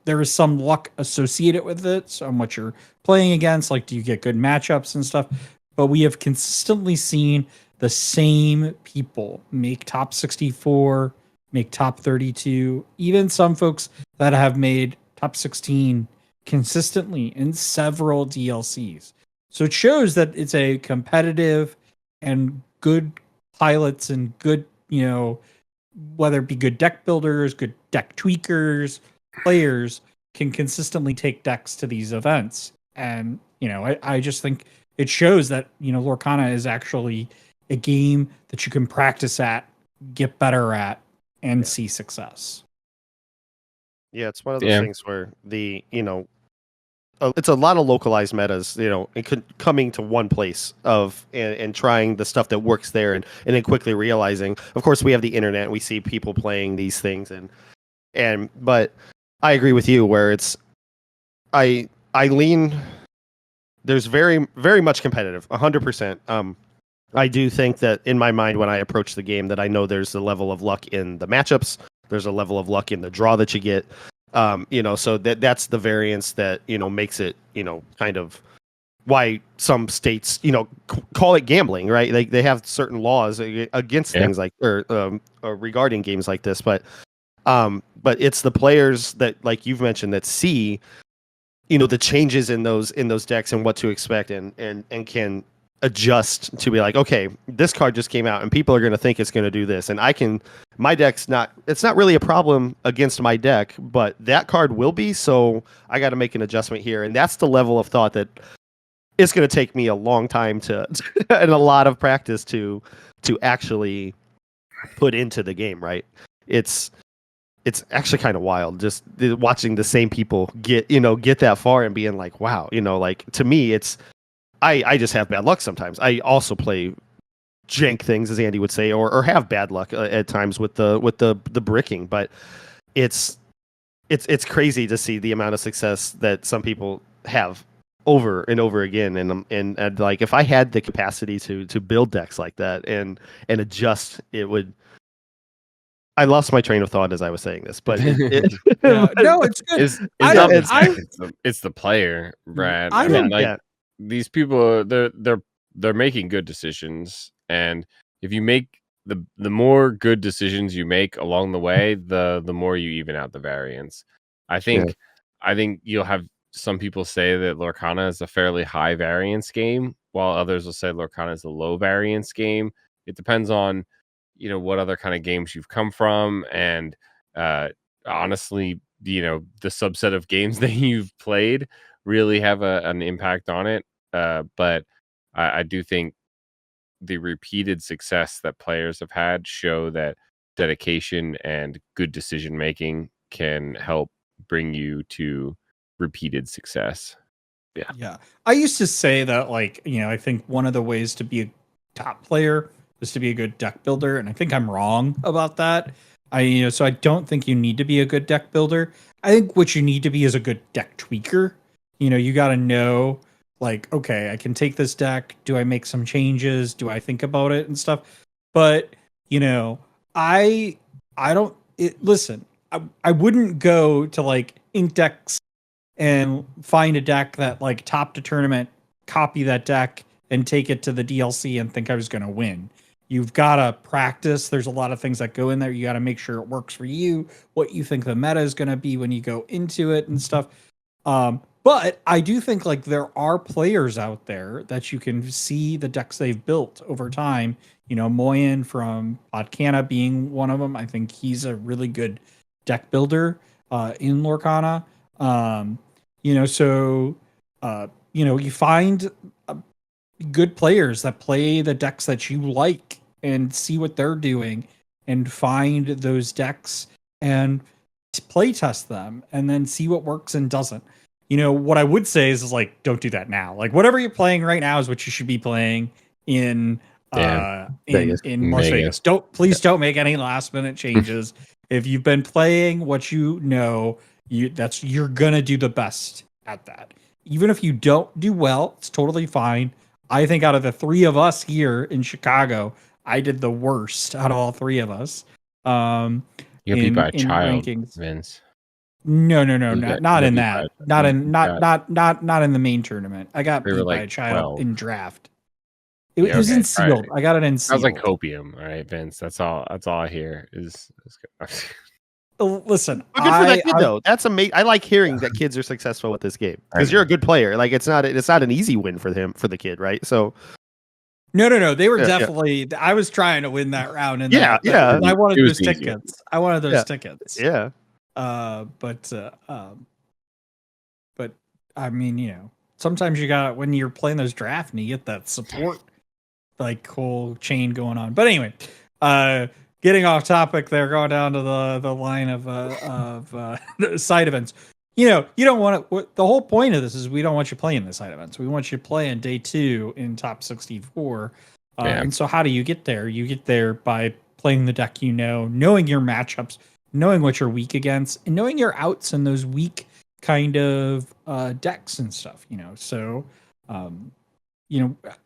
Speaker 1: There is some luck associated with it, so on what you're playing against, do you get good matchups and stuff, but we have consistently seen the same people make top 64, make top 32, even some folks that have made top 16 consistently in several DLCs. So it shows that it's a competitive and good pilots and good, whether it be good deck builders, good deck tweakers, players can consistently take decks to these events. And, I just think it shows that, Lorcana is actually a game that you can practice at, get better at, and see success.
Speaker 3: Yeah, it's one of those things where it's a lot of localized metas, coming to one place and trying the stuff that works there and then quickly realizing. Of course, we have the internet and we see people playing these things but I agree with you where it's I lean. There's very, very much competitive, 100%. I do think that in my mind when I approach the game that I know there's a level of luck in the matchups. There's a level of luck in the draw that you get. So that's the variance that, makes it, kind of why some states, call it gambling, right? They have certain laws against things or regarding games like this, but it's the players that, like you've mentioned, that see, the changes in those decks and what to expect and can adjust to be okay, this card just came out and people are going to think it's going to do this, and my deck's it's not really a problem against my deck, but that card will be, so I got to make an adjustment here. And that's the level of thought that it's going to take me a long time to and a lot of practice to actually put into the game, right? It's actually kind of wild just watching the same people get that far and being wow, to me it's I just have bad luck sometimes. I also play jank things, as Andy would say, or have bad luck at times with the bricking. But it's crazy to see the amount of success that some people have over and over again. And if I had the capacity to build decks like that and adjust, it would. I lost my train of thought as I was saying this, but
Speaker 1: no, it's good.
Speaker 2: It's the player, Brad.
Speaker 1: I
Speaker 2: mean, these people, they're they're making good decisions, and if you make the more good decisions you make along the way, the more you even out the variance. I think you'll have some people say that Lorcana is a fairly high variance game, while others will say Lorcana is a low variance game. It depends on what other kind of games you've come from, and honestly, the subset of games that you've played really have an impact on it. But I do think the repeated success that players have had show that dedication and good decision making can help bring you to repeated success.
Speaker 1: Yeah. I used to say that, I think one of the ways to be a top player is to be a good deck builder. And I think I'm wrong about that. So I don't think you need to be a good deck builder. I think what you need to be is a good deck tweaker. You got to know, okay, I can take this deck. Do I make some changes? Do I think about it and stuff? But, I don't, listen, I wouldn't go to ink decks and find a deck that top to tournament, copy that deck and take it to the DLC and think I was going to win. You've got to practice. There's a lot of things that go in there. You got to make sure it works for you, what you think the meta is going to be when you go into it and stuff. But I do think there are players out there that you can see the decks they've built over time. Moyen from Lorcana being one of them. I think he's a really good deck builder in Lorcana. You find good players that play the decks that you like and see what they're doing and find those decks and play test them and then see what works and doesn't. What I would say is don't do that now. Whatever you're playing right now is what you should be playing in Las Vegas. Don't make any last minute changes. If you've been playing what you're gonna do the best at that. Even if you don't do well, it's totally fine. I think out of the three of us here in Chicago, I did the worst out of all three of us.
Speaker 2: You're beat by a child,
Speaker 1: rankings.
Speaker 2: Vince.
Speaker 1: No, not in that. Not in the main tournament. I got beat by a child
Speaker 2: 12.
Speaker 1: in draft. It was in sealed. I got it in sealed.
Speaker 2: Sounds like copium, all right, Vince. That's all I hear is
Speaker 1: Listen,
Speaker 3: good for that kid though. That's amazing. I like hearing that kids are successful with this game because you're a good player. It's not an easy win for the kid, right? So
Speaker 1: no. They were definitely. I was trying to win that round, and
Speaker 3: yeah.
Speaker 1: I wanted those tickets. I wanted those tickets.
Speaker 3: Yeah.
Speaker 1: But I mean, sometimes you got when you're playing those draft and you get that support whole chain going on. But anyway, getting off topic there, going down to the line of the side events. You don't want to. The whole point of this is we don't want you playing the side events. We want you to play in day 2 in top 64. And so how do you get there? You get there by playing the deck, knowing your matchups, knowing what you're weak against, and knowing your outs in those weak kind of decks and stuff. So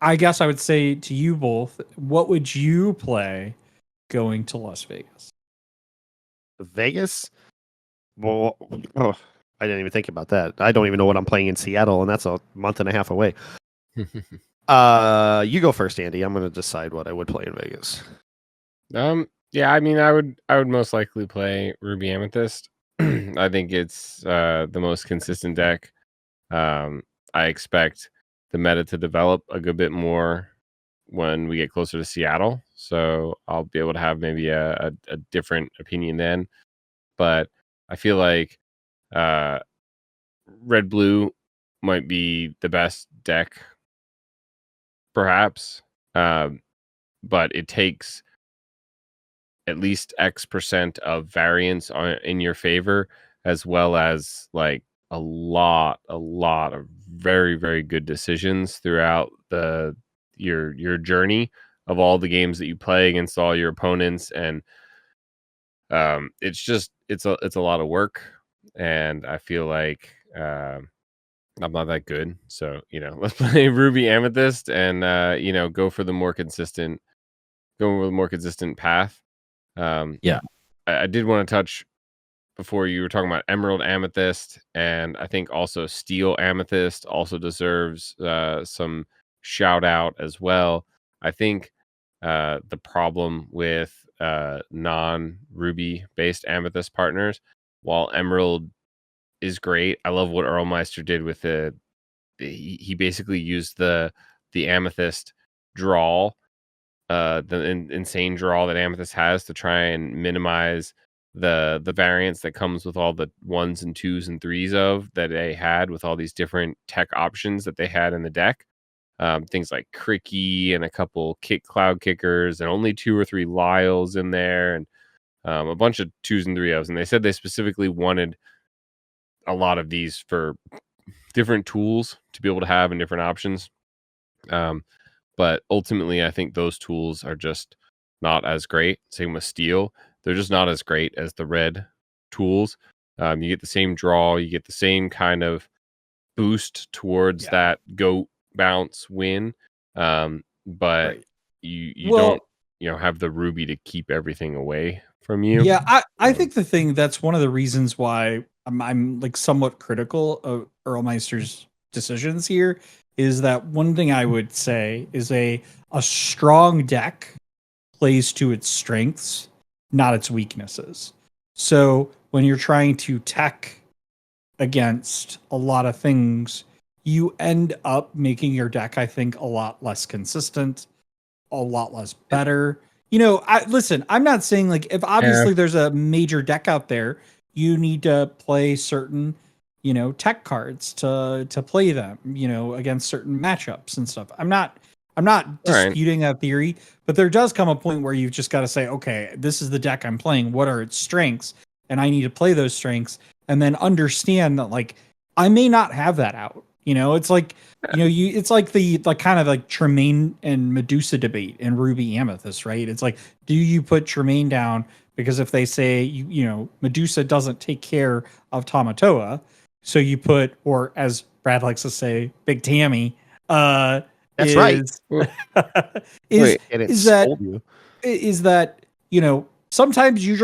Speaker 1: I guess I would say to you both, what would you play going to Las Vegas?
Speaker 3: Vegas? Well, I didn't even think about that. I don't even know what I'm playing in Seattle, and that's a month and a half away. You go first, Andy. I'm going to decide what I would play in Vegas.
Speaker 2: Yeah, I mean, I would most likely play Ruby Amethyst. I think it's the most consistent deck. I expect the meta to develop a good bit more when we get closer to Seattle, so I'll be able to have maybe a different opinion then. But I feel like Red Blue might be the best deck, perhaps, but it takes at least X% of variance in your favor, as well as a lot of very, very good decisions throughout your journey of all the games that you play against all your opponents. And it's a lot of work, and I feel like I'm not that good. So let's play Ruby Amethyst and go for the more consistent path. I did want to touch before, you were talking about Emerald Amethyst, and I think also Steel Amethyst also deserves some shout out as well. I think the problem with non-Ruby based Amethyst partners, while Emerald is great, I love what Earlmeister did with he basically used the Amethyst draw, the insane draw that Amethyst has to try and minimize the variance that comes with all the 1s and 2s and 3s of that they had with all these different tech options that they had in the deck. Things like Cricky and a couple cloud kickers and only 2 or 3 Lyles in there, and a bunch of 2s and 3s. And they said they specifically wanted a lot of these for different tools to be able to have and different options. But ultimately, I think those tools are just not as great. Same with Steel. They're just not as great as the red tools. You get the same draw. You get the same kind of boost towards that goat bounce win. But
Speaker 1: Right.
Speaker 2: you don't have the Ruby to keep everything away from you.
Speaker 1: Yeah, I think the thing that's one of the reasons why I'm like somewhat critical of Earlmeister's decisions here is that one thing I would say is a strong deck plays to its strengths, not its weaknesses. So when you're trying to tech against a lot of things, you end up making your deck, I think, a lot less consistent, a lot less better. Listen, I'm not saying like if obviously there's a major deck out there, you need to play certain, tech cards to play them, against certain matchups and stuff. I'm not disputing that theory, but there does come a point where you've just got to say, okay, this is the deck I'm playing. What are its strengths? And I need to play those strengths and then understand that like I may not have that out. It's like, it's like the kind of like Tremaine and Medusa debate in Ruby Amethyst, right? It's like, do you put Tremaine down because if they say, Medusa doesn't take care of Tamatoa, so you put, or as Brad likes to say, Big Tammy,
Speaker 3: That's
Speaker 1: is,
Speaker 3: right.
Speaker 1: is that, sometimes you're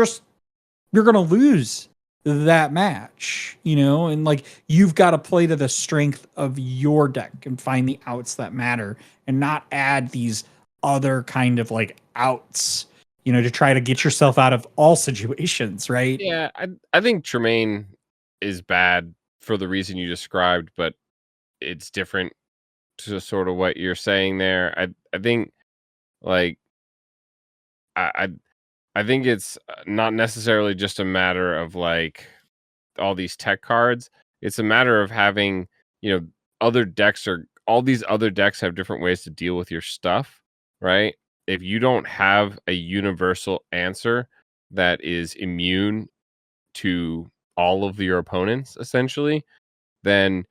Speaker 1: going to lose that match, and like you've got to play to the strength of your deck and find the outs that matter and not add these other kind of like outs, to try to get yourself out of all situations, right?
Speaker 2: Yeah, I think Tremaine is bad for the reason you described, but it's different to sort of what you're saying there. I think like I think it's not necessarily just a matter of like all these tech cards. It's a matter of having, all these other decks have different ways to deal with your stuff, right? If you don't have a universal answer that is immune to all of your opponents, essentially, then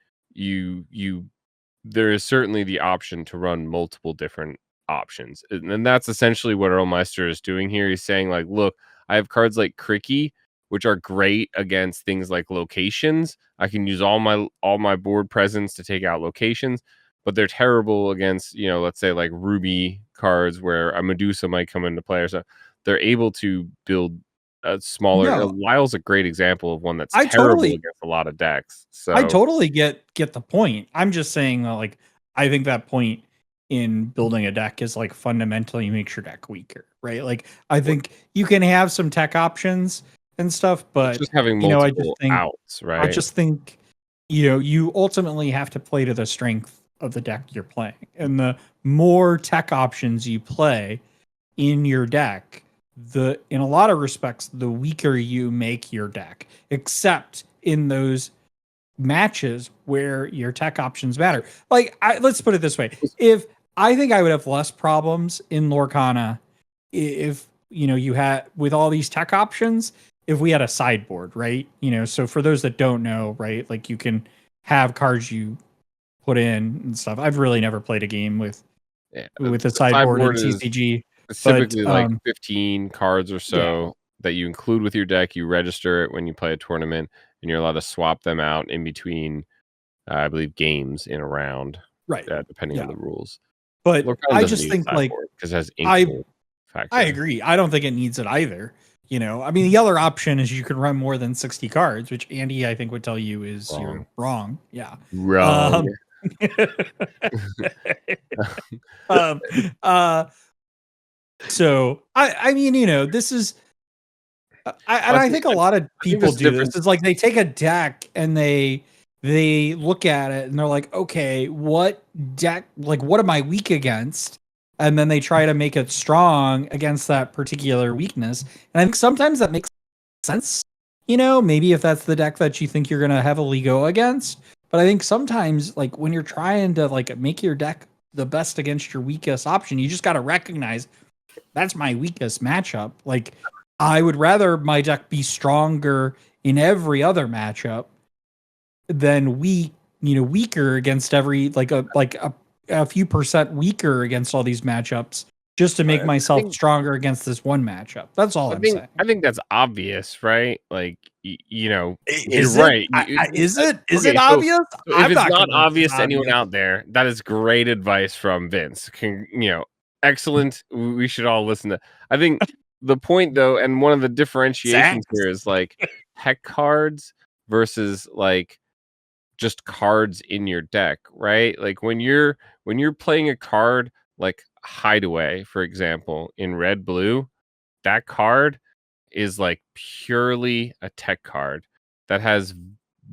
Speaker 2: there is certainly the option to run multiple different options. And that's essentially what Earlmeister is doing here. He's saying like, look, I have cards like Cricky, which are great against things like locations. I can use all my board presence to take out locations, but they're terrible against, let's say like Ruby cards where a Medusa might come into play or so. They're able to build a smaller.
Speaker 1: No.
Speaker 2: Lyle's a great example of one that's
Speaker 1: I
Speaker 2: terrible
Speaker 1: totally-
Speaker 2: against a lot of decks. So
Speaker 1: I totally get the point. I'm just saying that like I think that point in building a deck is like fundamentally makes your deck weaker, right? Like I think you can have some tech options and stuff, but
Speaker 2: just having multiple outs, right?
Speaker 1: I just think you ultimately have to play to the strength of the deck you're playing. And the more tech options you play in your deck, in a lot of respects, the weaker you make your deck, except in those matches where your tech options matter. Like, let's put it this way. If I think I would have less problems in Lorcana if, you had with all these tech options, if we had a sideboard, right? So for those that don't know, right, like you can have cards you put in and stuff. I've really never played a game with a sideboard in TCG.
Speaker 2: Typically like 15 cards or so that you include with your deck. You register it when you play a tournament, and you're allowed to swap them out in between, I believe, games in a round,
Speaker 1: right?
Speaker 2: Depending on the rules.
Speaker 1: But I just think like
Speaker 2: because it has
Speaker 1: I agree. I don't think it needs it either. I mean, the other option is you can run more than 60 cards, which Andy, I think, would tell you is you're wrong. Yeah.
Speaker 2: Wrong.
Speaker 1: um, so I mean, this is, I think a lot of people do this. It's like they take a deck and they look at it and they're like, okay, what deck, like, what am I weak against? And then they try to make it strong against that particular weakness. And I think sometimes that makes sense. Maybe if that's the deck that you think you're going to heavily go against. But I think sometimes, like, when you're trying to, like, make your deck the best against your weakest option, you just got to recognize that's my weakest matchup. Like, I would rather my deck be stronger in every other matchup than weaker against every, like a few percent weaker against all these matchups just to make myself stronger against this one matchup. That's all I'm saying.
Speaker 2: I think that's obvious, right? Like, you're
Speaker 1: right. Is it obvious?
Speaker 2: If it's not obvious to anyone out there, that is great advice from Vince. Excellent. We should all listen to. I think the point, though, and one of the differentiations here is like heck cards versus like just cards in your deck, right? Like when you're playing a card like Hideaway, for example, in red blue, that card is like purely a tech card that has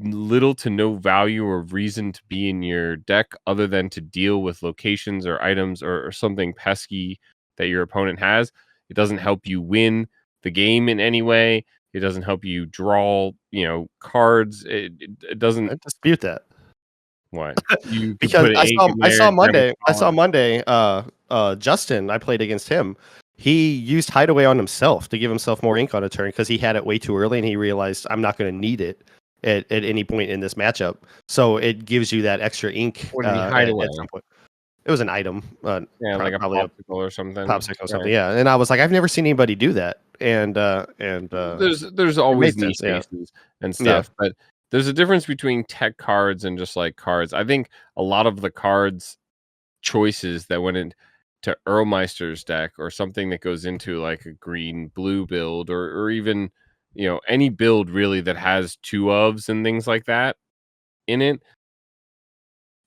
Speaker 2: little to no value or reason to be in your deck other than to deal with locations or items or something pesky that your opponent has. It doesn't help you win the game in any way. It doesn't help you draw, cards. It doesn't.
Speaker 3: I dispute that.
Speaker 2: What? You
Speaker 3: because I saw Monday. Justin, I played against him. He used Hideaway on himself to give himself more ink on a turn because he had it way too early and he realized I'm not going to need it at any point in this matchup. So it gives you that extra ink.
Speaker 2: What did he hide away?
Speaker 3: At some point. It was an item.
Speaker 2: Like a popsicle or something.
Speaker 3: Popsicle or something, yeah. And I was like, I've never seen anybody do that. And
Speaker 2: there's always niche cases and stuff, but there's a difference between tech cards and just like cards. I think a lot of the cards choices that went into Earlmeister's deck or something that goes into like a green blue build or even any build really that has 2 ofs and things like that in it,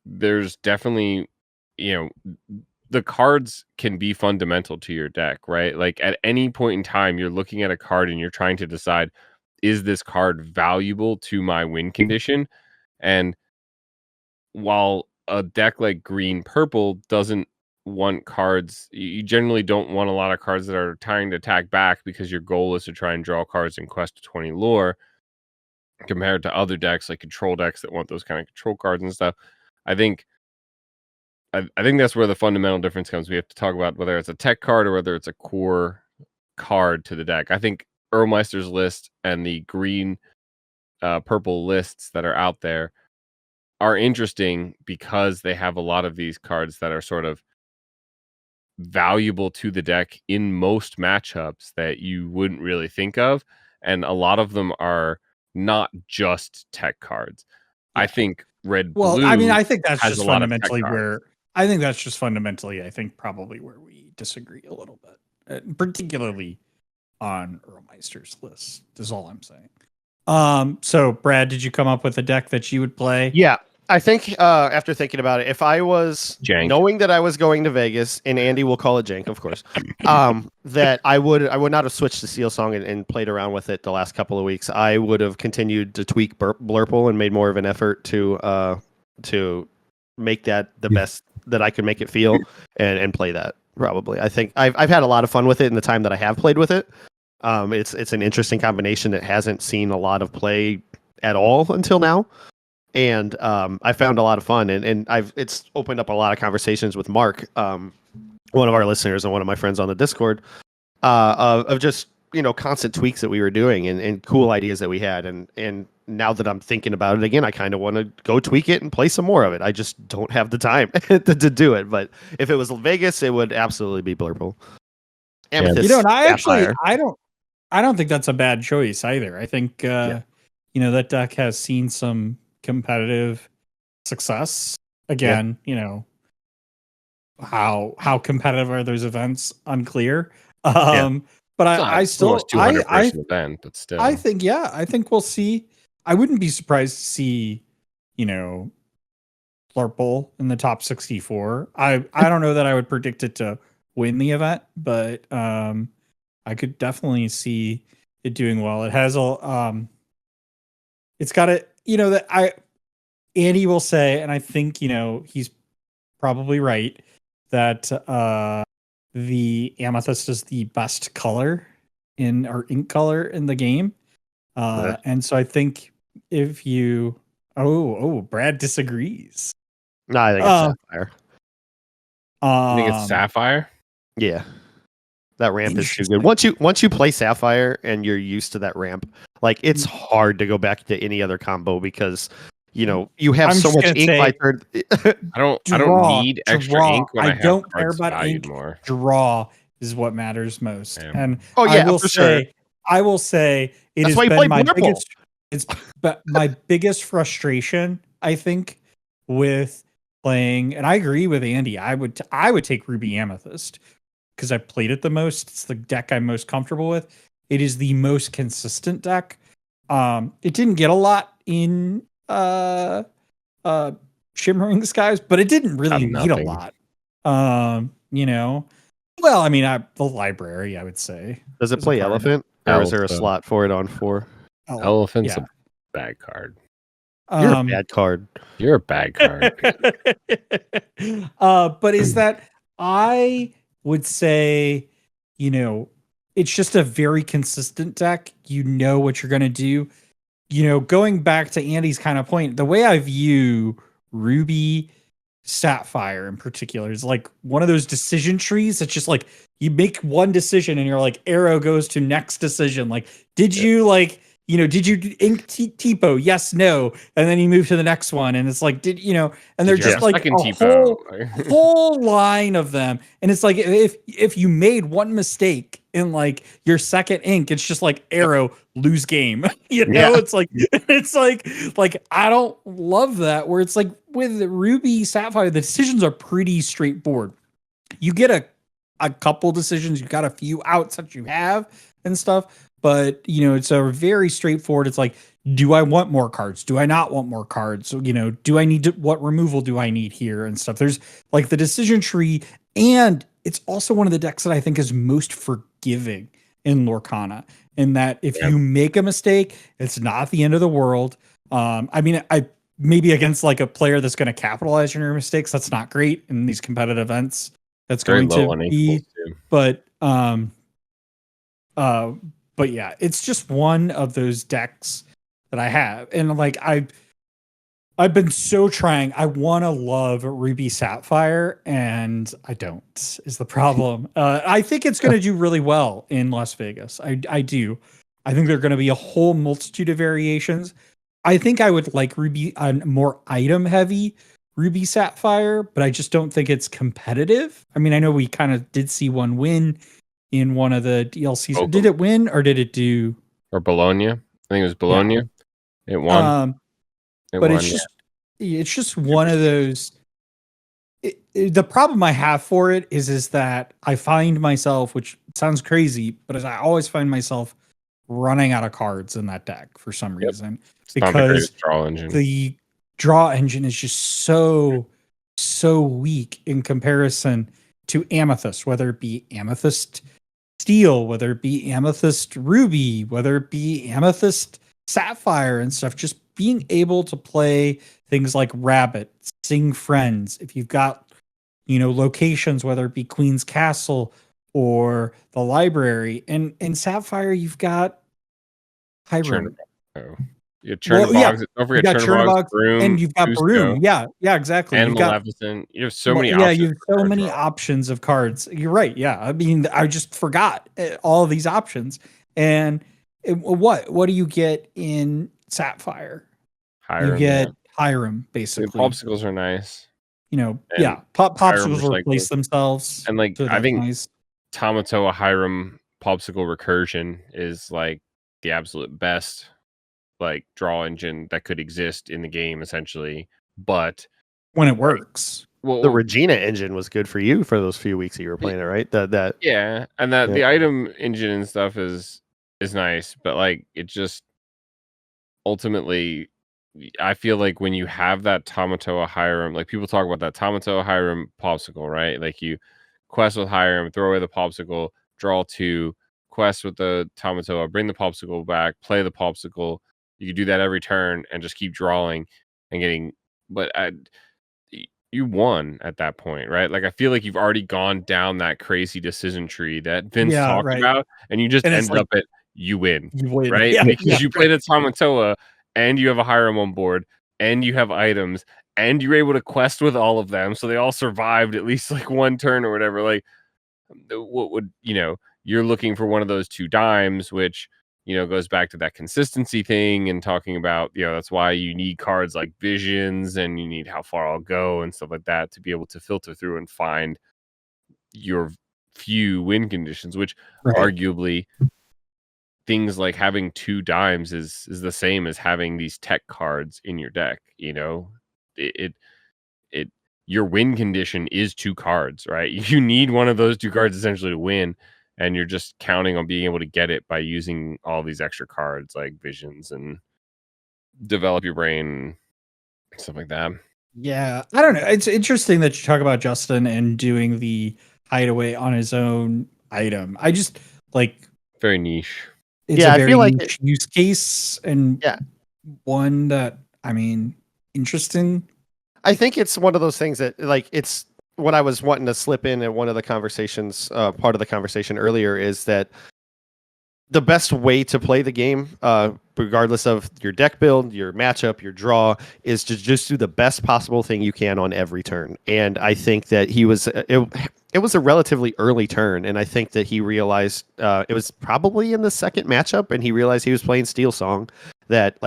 Speaker 2: there's definitely the cards can be fundamental to your deck, right? Like at any point in time you're looking at a card and you're trying to decide, is this card valuable to my win condition? And while a deck like green purple doesn't want cards, you generally don't want a lot of cards that are trying to attack back because your goal is to try and draw cards in Quest of 20 lore, compared to other decks like control decks that want those kind of control cards and stuff. I think that's where the fundamental difference comes. We have to talk about whether it's a tech card or whether it's a core card to the deck. I think Earlmeister's list and the green purple lists that are out there are interesting because they have a lot of these cards that are sort of valuable to the deck in most matchups that you wouldn't really think of, and a lot of them are not just tech cards. I think red blue,
Speaker 1: I mean, I think that's just fundamentally where I think probably where we disagree a little bit, particularly on Earlmeister's list is all I'm saying. So Brad, did you come up with a deck that you would play?
Speaker 3: Yeah, I think after thinking about it, if I was knowing that I was going to Vegas, and Andy will call it jank, of course, that I would not have switched to Seal Song and played around with it the last couple of weeks. I would have continued to tweak Blurple and made more of an effort to make that the best that I could make it feel and play that. Probably, I think I've had a lot of fun with it in the time that I have played with it. It's an interesting combination that hasn't seen a lot of play at all until now. And I found a lot of fun, and it's opened up a lot of conversations with Mark, one of our listeners and one of my friends on the Discord, of just constant tweaks that we were doing and cool ideas that we had. And now that I'm thinking about it again, I kind of want to go tweak it and play some more of it. I just don't have the time to do it. But if it was Vegas, it would absolutely be Blurple.
Speaker 1: Amethyst, I don't think that's a bad choice either. I think that deck has seen some competitive success. Again, how competitive are those events? Unclear. But I still 200-person
Speaker 2: event, but still
Speaker 1: I think we'll see. I wouldn't be surprised to see Loredle in the top 64. I don't know that I would predict it to win the event, but I could definitely see it doing well. It has a it's got a, you know, that Andy will say, and I think, you know, he's probably right, that the amethyst is the best color or ink color in the game. And so I think if you Brad disagrees.
Speaker 3: No, I think it's Sapphire.
Speaker 2: I think it's Sapphire.
Speaker 3: Yeah. That ramp is too good. Once you play Sapphire and you're used to that ramp, like it's hard to go back to any other combo because you know you have so much ink by turn.
Speaker 2: I don't need extra ink when I
Speaker 1: don't
Speaker 2: have
Speaker 1: care
Speaker 2: cards
Speaker 1: about
Speaker 2: valued
Speaker 1: ink.
Speaker 2: more.
Speaker 1: Draw is what matters most.
Speaker 2: Yeah.
Speaker 1: And
Speaker 3: I
Speaker 1: will say it
Speaker 3: That's
Speaker 1: has
Speaker 3: why you
Speaker 1: been
Speaker 3: play
Speaker 1: my
Speaker 3: Blurple.
Speaker 1: biggest but my biggest frustration, I think, with playing, and I agree with Andy, I would take Ruby Amethyst because I played it the most. It's the deck I'm most comfortable with. It is the most consistent deck. It didn't get a lot in Shimmering Skies, but it didn't really need a lot. You know, well, I mean, the library, I would say.
Speaker 3: Does it play Elephant, or is there a slot for it on 4?
Speaker 2: Elephant's a bad card.
Speaker 3: You're a bad card.
Speaker 2: You're a bad card.
Speaker 1: But is that I would say, you know, it's just a very consistent deck. You know what you're going to do. You know, going back to Andy's kind of point, the way I view Ruby Sapphire in particular is like one of those decision trees. It's just like you make one decision and you're like, arrow goes to next decision. Like, did you like, you know, did you ink typo? Yes, no. And then you move to the next one. And it's like, did you know, and they're just like a whole line of them. And it's like, if you made one mistake in like your second ink, it's just like arrow, lose game. You know, it's like I don't love that, where it's like with Ruby Sapphire, the decisions are pretty straightforward. You get a couple decisions, you got a few outs that you have and stuff. But, you know, it's a very straightforward. It's like, do I want more cards? Do I not want more cards? So, you know, do I need to, what removal do I need here and stuff? There's like the decision tree. And it's also one of the decks that I think is most forgiving in Lorcana, in that if you make a mistake, it's not the end of the world. I mean, I maybe against like a player that's going to capitalize on your mistakes, that's not great in these competitive events. That's going to be, but yeah, it's just one of those decks that I have. And like, I've been so trying. I want to love Ruby Sapphire, and I don't, is the problem. I think it's going to do really well in Las Vegas. I do. I think there are going to be a whole multitude of variations. I think I would like Ruby, a more item heavy Ruby Sapphire, but I just don't think it's competitive. I mean, I know we kind of did see one win in one of the DLCs.
Speaker 2: Both
Speaker 1: did it win or did it do?
Speaker 2: Or Bologna? I think it was Bologna. Yeah. It won.
Speaker 1: It's just one of those. The problem I have for it is that I find myself, which sounds crazy, but I always find myself running out of cards in that deck for some reason, because the draw engine is just so weak in comparison to Amethyst, whether it be Amethyst Steel, whether it be Amethyst Ruby, whether it be Amethyst Sapphire and stuff. Just being able to play things like Rabbit, Sing Friends, if you've got, you know, locations, whether it be Queen's Castle or the library. And in Sapphire, you've got Hiram.
Speaker 2: Don't forget Chernobog's Broom,
Speaker 1: and you've got Broom. Yeah, exactly.
Speaker 2: Animal Maleficent. You have so many options.
Speaker 1: Yeah, you have so many options of cards. You're right. Yeah, I mean, I just forgot all of these options. And what do you get in Sapphire?
Speaker 2: Hiram,
Speaker 1: you get Hiram, basically.
Speaker 2: The popsicles are nice.
Speaker 1: You know, popsicles replace themselves.
Speaker 2: And like, I think Tamatoa Hiram popsicle recursion is like the absolute best like draw engine that could exist in the game, essentially. But
Speaker 1: when it works,
Speaker 3: the Regina engine was good for you for those few weeks that you were playing it, right?
Speaker 2: The item engine and stuff is nice, but like it just ultimately I feel like when you have that Tamatoa Hiram, like people talk about that Tamatoa Hiram popsicle, right? Like you quest with Hiram, throw away the popsicle, draw 2, quest with the Tamatoa, bring the popsicle back, play the popsicle. You can do that every turn and just keep drawing and getting. But you won at that point, right? Like I feel like you've already gone down that crazy decision tree that Vince talked about, and you just
Speaker 1: And it's
Speaker 2: ended up at you win,
Speaker 1: you win.
Speaker 2: right?
Speaker 1: Yeah,
Speaker 2: Because you played a Tamatoa and you have a Hiram on board and you have items and you're able to quest with all of them, so they all survived at least like one turn or whatever. Like, what would you're looking for one of those 2 dimes, which goes back to that consistency thing and talking about, that's why you need cards like visions and you need how far I'll go and stuff like that to be able to filter through and find your few win conditions, which arguably things like having 2 dimes is the same as having these Teck cards in your deck. It your win condition is 2 cards, right? You need one of those 2 cards essentially to win, and you're just counting on being able to get it by using all these extra cards like visions and develop your brain, stuff like that.
Speaker 1: Yeah, I don't know. It's interesting that you talk about Justin and doing the hideaway on his own item. I just like
Speaker 2: very niche.
Speaker 1: It's a very niche use case and one that interesting.
Speaker 3: I think it's one of those things that it's what I was wanting to slip in at one of the conversations, part of the conversation earlier, is that the best way to play the game, regardless of your deck build, your matchup, your draw, is to just do the best possible thing you can on every turn. And I think that it was a relatively early turn, and I think that he realized it was probably in the second matchup, and he realized he was playing Steel Song, that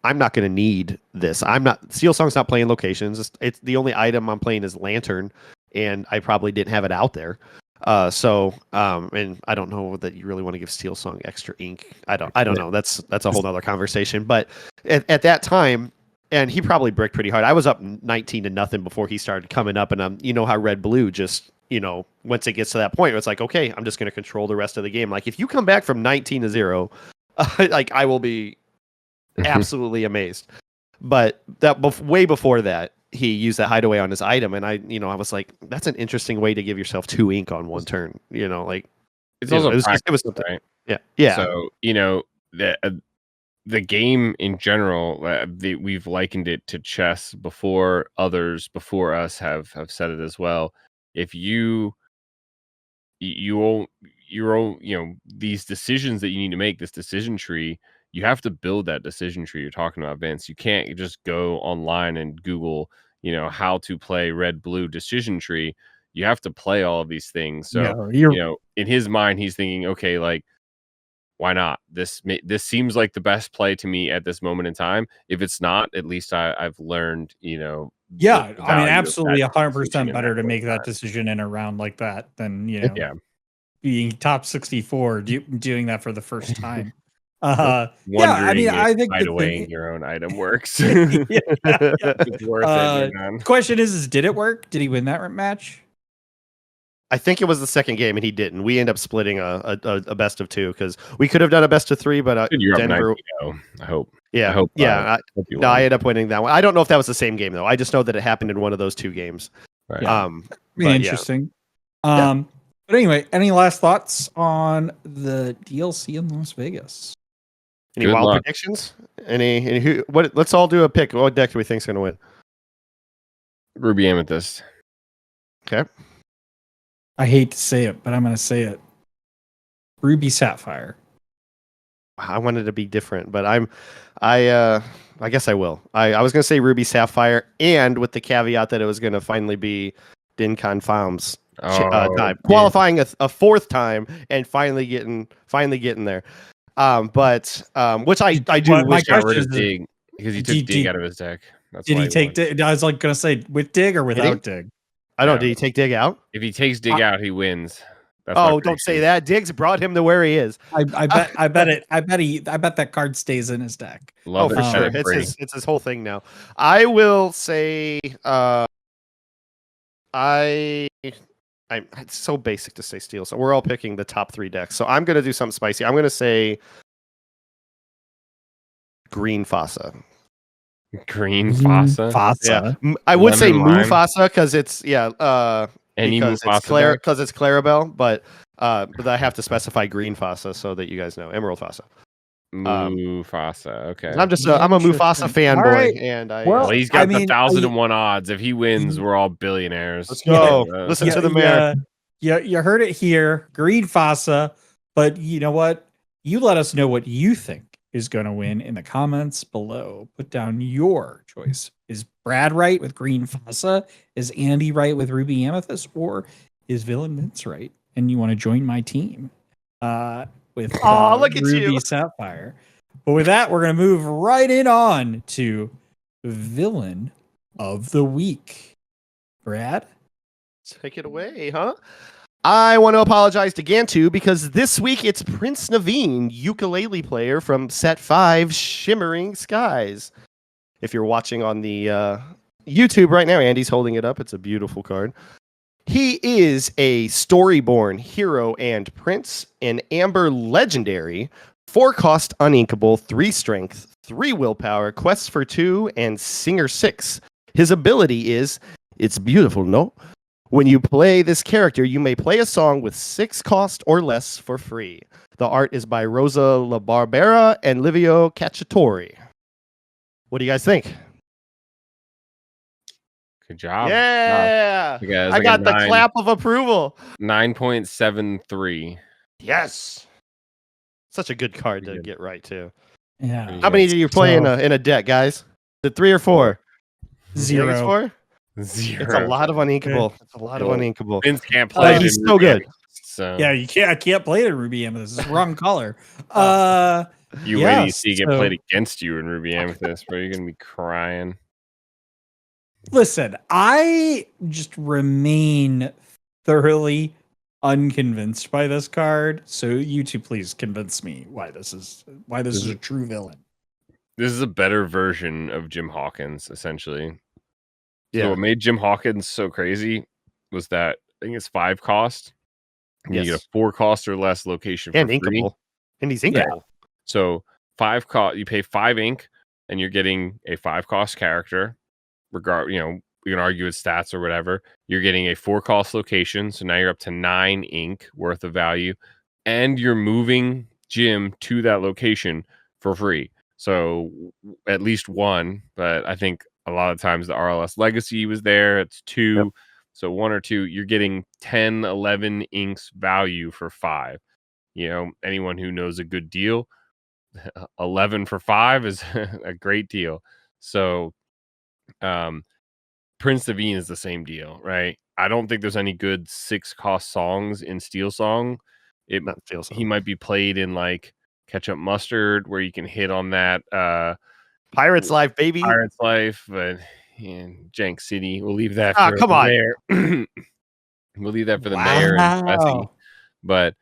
Speaker 3: I'm not going to need this. Steel Song's not playing locations. It's the only item I'm playing is Lantern, and I probably didn't have it out there. And I don't know that you really want to give Steel Song extra ink. I don't know. That's a whole nother conversation. But at that time, and he probably bricked pretty hard. I was up 19-0 before he started coming up, and you know how Red Blue just, once it gets to that point, it's like, okay, I'm just going to control the rest of the game. Like if you come back from 19-0, I will be absolutely amazed. But that way before that, he used that hideaway on his item, and I was like, that's an interesting way to give yourself 2 ink on one turn.
Speaker 2: It's also it was something, right?
Speaker 3: Yeah.
Speaker 2: So the game in general, we've likened it to chess before. Others before us have said it as well. If you these decisions that you need to make, this decision tree, you have to build that decision tree you're talking about, Vince. You can't just go online and Google, how to play red blue decision tree. You have to play all of these things. So, in his mind, he's thinking, okay, like, why not? This seems like the best play to me at this moment in time. If it's not, at least I've learned,
Speaker 1: absolutely 100% better to make that decision in a round like that than, being top 64, doing that for the first time. I think
Speaker 2: hideawaying your own item works.
Speaker 1: It's worth it. Question is, did it work? Did he win that match?
Speaker 3: I think it was the second game, and he didn't. We end up splitting a best of 2 because we could have done a best of 3, but Denver.
Speaker 2: I hope.
Speaker 3: Yeah, I ended up winning that one. I don't know if that was the same game though. I just know that it happened in one of those 2 games.
Speaker 2: Right.
Speaker 1: Interesting. But anyway, any last thoughts on the DLC in Las Vegas?
Speaker 3: Any wild predictions? Let's all do a pick. What deck do we think is going to win?
Speaker 2: Ruby Amethyst.
Speaker 3: Okay.
Speaker 1: I hate to say it, but I'm going to say it. Ruby Sapphire.
Speaker 3: I wanted to be different, but I guess I will. I was going to say Ruby Sapphire, and with the caveat that it was going to finally be Dinkan Farms time, qualifying a 4th time and finally getting there. Which I do wish
Speaker 2: got rid of Dig because he took Dig out of his deck.
Speaker 1: Did he take Dig? I was going to say with Dig or without Dig.
Speaker 3: I don't know. Did he take Dig out?
Speaker 2: If he takes Dig out, he wins.
Speaker 3: Don't say that. Diggs brought him to where he is.
Speaker 1: I bet that card stays in his deck.
Speaker 2: Love
Speaker 3: for sure. It's his whole thing now. I will say it's so basic to say Steel. So we're all picking the top 3 decks. So I'm gonna do something spicy. I'm gonna say Green Fossa.
Speaker 2: Green Fossa.
Speaker 3: Yeah, I would say
Speaker 2: Lemon lime.
Speaker 3: Mufasa because it's
Speaker 2: Any
Speaker 3: because it's
Speaker 2: Mufasa deck?
Speaker 3: because it's Clarabelle, but I have to specify Green Fossa so that you guys know Emerald Fossa.
Speaker 2: Mufasa. Okay.
Speaker 3: I'm a Mufasa
Speaker 1: Interesting. All
Speaker 3: fanboy,
Speaker 1: right.
Speaker 3: and I
Speaker 2: Well,
Speaker 1: Well,
Speaker 2: he's
Speaker 1: I
Speaker 2: got the
Speaker 1: mean,
Speaker 2: 1,001 odds. If he wins, we're all billionaires.
Speaker 3: let's go.
Speaker 2: So,
Speaker 3: Listen to the mayor.
Speaker 1: You heard it here. Green Fossa. But you know what? You let us know what you think is going to win in the comments below. Put down your choice. Is Brad right with Green Fossa? Is Andy right with Ruby Amethyst? Or is Villain Vince right? And you want to join my team with
Speaker 3: Look at
Speaker 1: Ruby
Speaker 3: you.
Speaker 1: Sapphire. But with that, we're going to move right in on to Villain of the Week. Brad?
Speaker 3: Take it away, huh? I want to apologize to Gantu because this week it's Prince Naveen, ukulele player from Set 5, Shimmering Skies. If you're watching on the YouTube right now, Andy's holding it up. It's a beautiful card. He is a Storyborn hero and prince, an Amber legendary, 4-cost uninkable, 3 strength, 3 willpower, quests for 2, and singer 6. His ability is, it's beautiful, no? When you play this character, you may play a song with 6 cost or less for free. The art is by Rosa LaBarbera and Livio Cacciatore. What do you guys think?
Speaker 2: good job.
Speaker 3: Yeah!
Speaker 2: You guys,
Speaker 3: I got the clap of approval.
Speaker 2: 9.73.
Speaker 3: Yes. Such a good card to
Speaker 2: Good.
Speaker 3: get right, too.
Speaker 1: Yeah.
Speaker 3: How many do you play in a deck, guys? Is it 3 or 4? You think it's
Speaker 1: 0.
Speaker 3: 4?
Speaker 2: 0.
Speaker 3: It's a lot of uninkable. It's a lot of
Speaker 2: Well,
Speaker 3: uninkable.
Speaker 2: Vince can't play it.
Speaker 3: He's
Speaker 2: in
Speaker 3: so
Speaker 2: Ruby
Speaker 3: good.
Speaker 2: Amethyst, so
Speaker 1: Yeah, I can't play it in Ruby Amethyst. It's the wrong color.
Speaker 2: you
Speaker 1: yeah,
Speaker 2: wait till you see it get
Speaker 1: so-
Speaker 2: played against you in Ruby Amethyst, bro. You're gonna be crying.
Speaker 1: Listen, I just remain thoroughly unconvinced by this card. So you two please convince me why this is a true villain.
Speaker 2: This is a better version of Jim Hawkins, essentially. So
Speaker 3: Yeah.
Speaker 2: what made Jim Hawkins so crazy was that I think it's 5 cost. And you get a 4 cost or less location for
Speaker 3: And
Speaker 2: free.
Speaker 3: inkable. And he's inkable.
Speaker 2: So 5 cost, you pay 5 ink, and you're getting a 5 cost character. You can argue its stats or whatever. You're getting a 4 cost location, so now you're up to 9 ink worth of value, and you're moving Jim to that location for free. So at least 1, but I think a lot of times the RLS Legacy was there. It's 2.
Speaker 3: Yep.
Speaker 2: So 1 or 2, you're getting 10, 11 inks value for 5. Anyone who knows a good deal, 11 for 5 is a great deal. So Prince Naveen is the same deal, right? I don't think there's any good 6 cost songs in Steel Song.
Speaker 3: Not Steel Song.
Speaker 2: He might be played in like Ketchup Mustard, where you can hit on that
Speaker 3: Pirate's Life, baby.
Speaker 2: Pirate's Life, but Jank City. We'll leave that for
Speaker 3: come
Speaker 2: the
Speaker 3: on.
Speaker 2: mayor. We'll leave that for the mayor and Bessie. But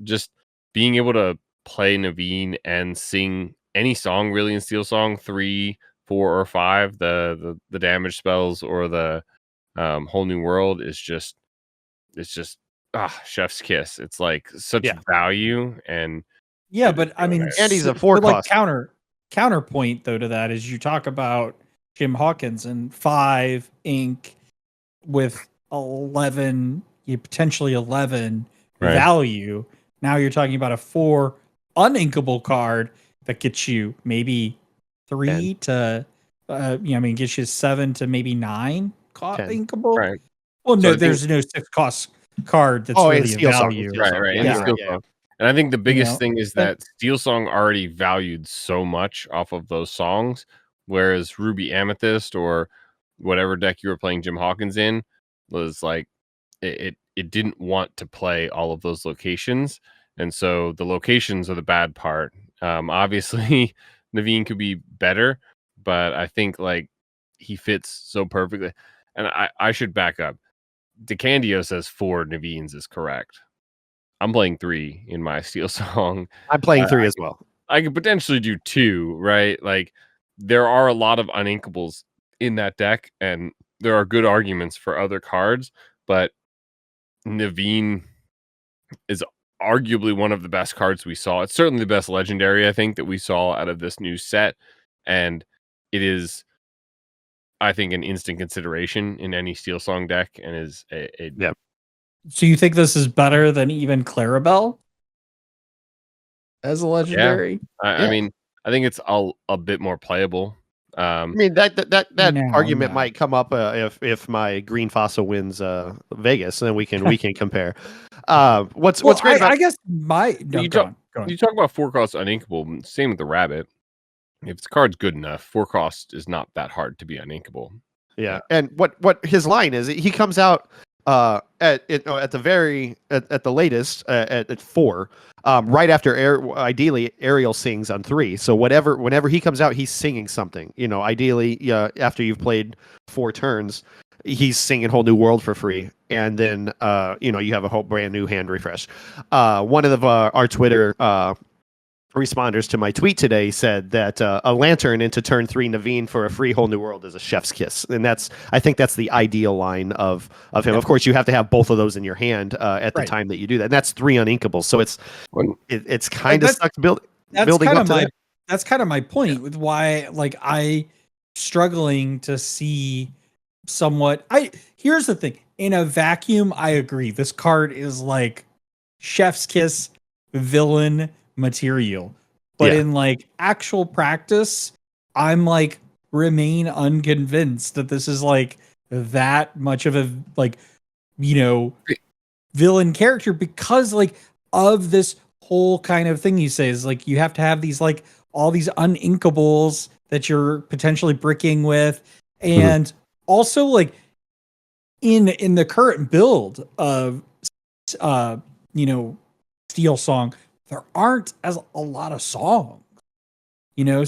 Speaker 2: just being able to play Naveen and sing any song really in Steel Song, 3, 4, or 5, the damage spells or the Whole New World is just chef's kiss. It's like such value. And
Speaker 1: but I mean,
Speaker 3: and he's a 4 cost.
Speaker 1: Counterpoint though to that is you talk about Jim Hawkins and 5 ink with 11, potentially 11 value. Now you're talking about a 4 uninkable card that gets you maybe 3 to gets you 7 to maybe 9 inkable.
Speaker 2: Right.
Speaker 1: Well, no, there's no 6 cost card that's really a value.
Speaker 2: Right.
Speaker 3: Yeah.
Speaker 2: And I think the biggest thing is that Steel Song already valued so much off of those songs, whereas Ruby Amethyst or whatever deck you were playing Jim Hawkins in was like it didn't want to play all of those locations. And so the locations are the bad part. Obviously, Naveen could be better, but I think like he fits so perfectly. And I should back up. DeCandio says 4 Naveens is correct. I'm playing 3 in my Steel Song.
Speaker 3: I'm playing 3 as well.
Speaker 2: I could potentially do 2, right? Like there are a lot of uninkables in that deck, and there are good arguments for other cards, but Naveen is arguably one of the best cards we saw. It's certainly the best legendary, I think, that we saw out of this new set. And it is, I think, an instant consideration in any Steel Song deck, and is a
Speaker 3: Yeah.
Speaker 1: So you think this is better than even Clarabelle as a legendary?
Speaker 2: I mean, I think it's a bit more playable.
Speaker 3: I mean that
Speaker 1: No,
Speaker 3: argument
Speaker 1: no.
Speaker 3: might come up if my Green Fossil wins Vegas, and then we can compare. What's great about
Speaker 1: I guess my no,
Speaker 2: you
Speaker 1: go
Speaker 2: talk
Speaker 1: on, go on.
Speaker 2: you talk about 4-cost uninkable. Same with the Rabbit. If the card's good enough, 4-cost is not that hard to be uninkable.
Speaker 3: Yeah, and what his line is, he comes out at the latest at 4, right after ideally Ariel sings on 3. So whenever he comes out, he's singing something. Ideally, after you've played 4 turns, he's singing Whole New World for free, and then you have a whole brand new hand refresh. One of our Twitter responders to my tweet today said that a lantern into turn 3 Naveen for a free Whole New World is a chef's kiss, and I think that's the ideal line of him. Yeah. Of course, you have to have both of those in your hand at the time that you do that. And that's 3 uninkables, so it's kind of stuck building up to that.
Speaker 1: That's kind of my point with why I struggling to see somewhat. Here's the thing: in a vacuum, I agree. This card is like chef's kiss, villain material, but in actual practice, I'm remain unconvinced that this is that much of a villain character, because of this whole kind of thing you say is you have to have these all these uninkables that you're potentially bricking with, and also in the current build of Steel Song, there aren't a lot of songs,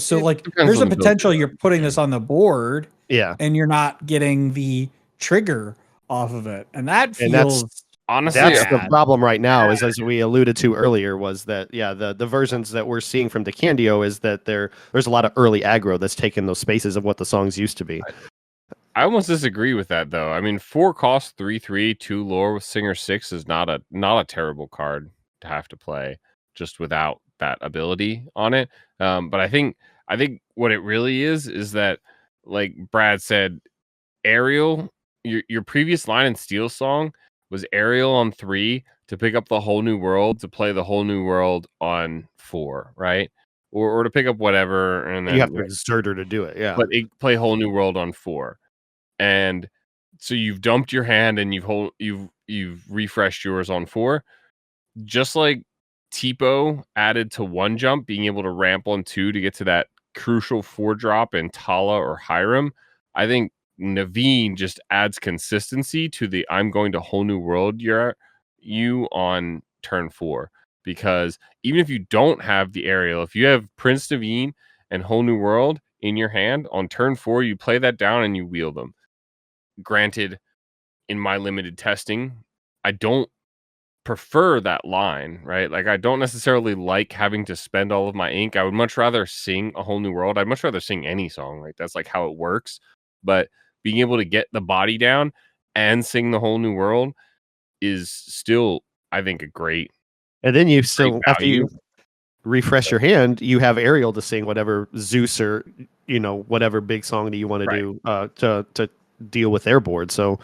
Speaker 1: so there's a potential you're putting this on the board, and you're not getting the trigger off of it, and that feels
Speaker 2: honestly
Speaker 3: that's the problem right now. Is, as we alluded to earlier, was that the versions that we're seeing from Decandio is that there's a lot of early aggro that's taken those spaces of what the songs used to be.
Speaker 2: I almost disagree with that, though. I mean, 4-cost 3/3 2 lore with Singer 6 is not a terrible card to have to play just without that ability on it. But I think what it really is that, like Brad said, Ariel, your previous line in Steel Song was Ariel on 3 to pick up the Whole New World, to play the Whole New World on 4, right? Or to pick up whatever, and then
Speaker 3: you have to exert her to do it,
Speaker 2: but play Whole New World on 4. And so you've dumped your hand and you've refreshed yours on 4. Just like Tipo added to 1 jump, being able to ramp on 2 to get to that crucial 4 drop in Tala or Hiram, I think Naveen just adds consistency to the I'm going to Whole New World you on turn 4. Because even if you don't have the aerial, if you have Prince Naveen and Whole New World in your hand, on turn 4, you play that down and you wheel them. Granted, in my limited testing, I don't prefer that line, right? I don't necessarily like having to spend all of my ink. I would much rather sing a Whole New World. I'd much rather sing any song. That's how it works. But being able to get the body down and sing the Whole New World is still, I think, a great.
Speaker 3: And then you still, after you refresh your hand, you have Ariel to sing whatever Zeus or whatever big song that you want to do to deal with their board. So,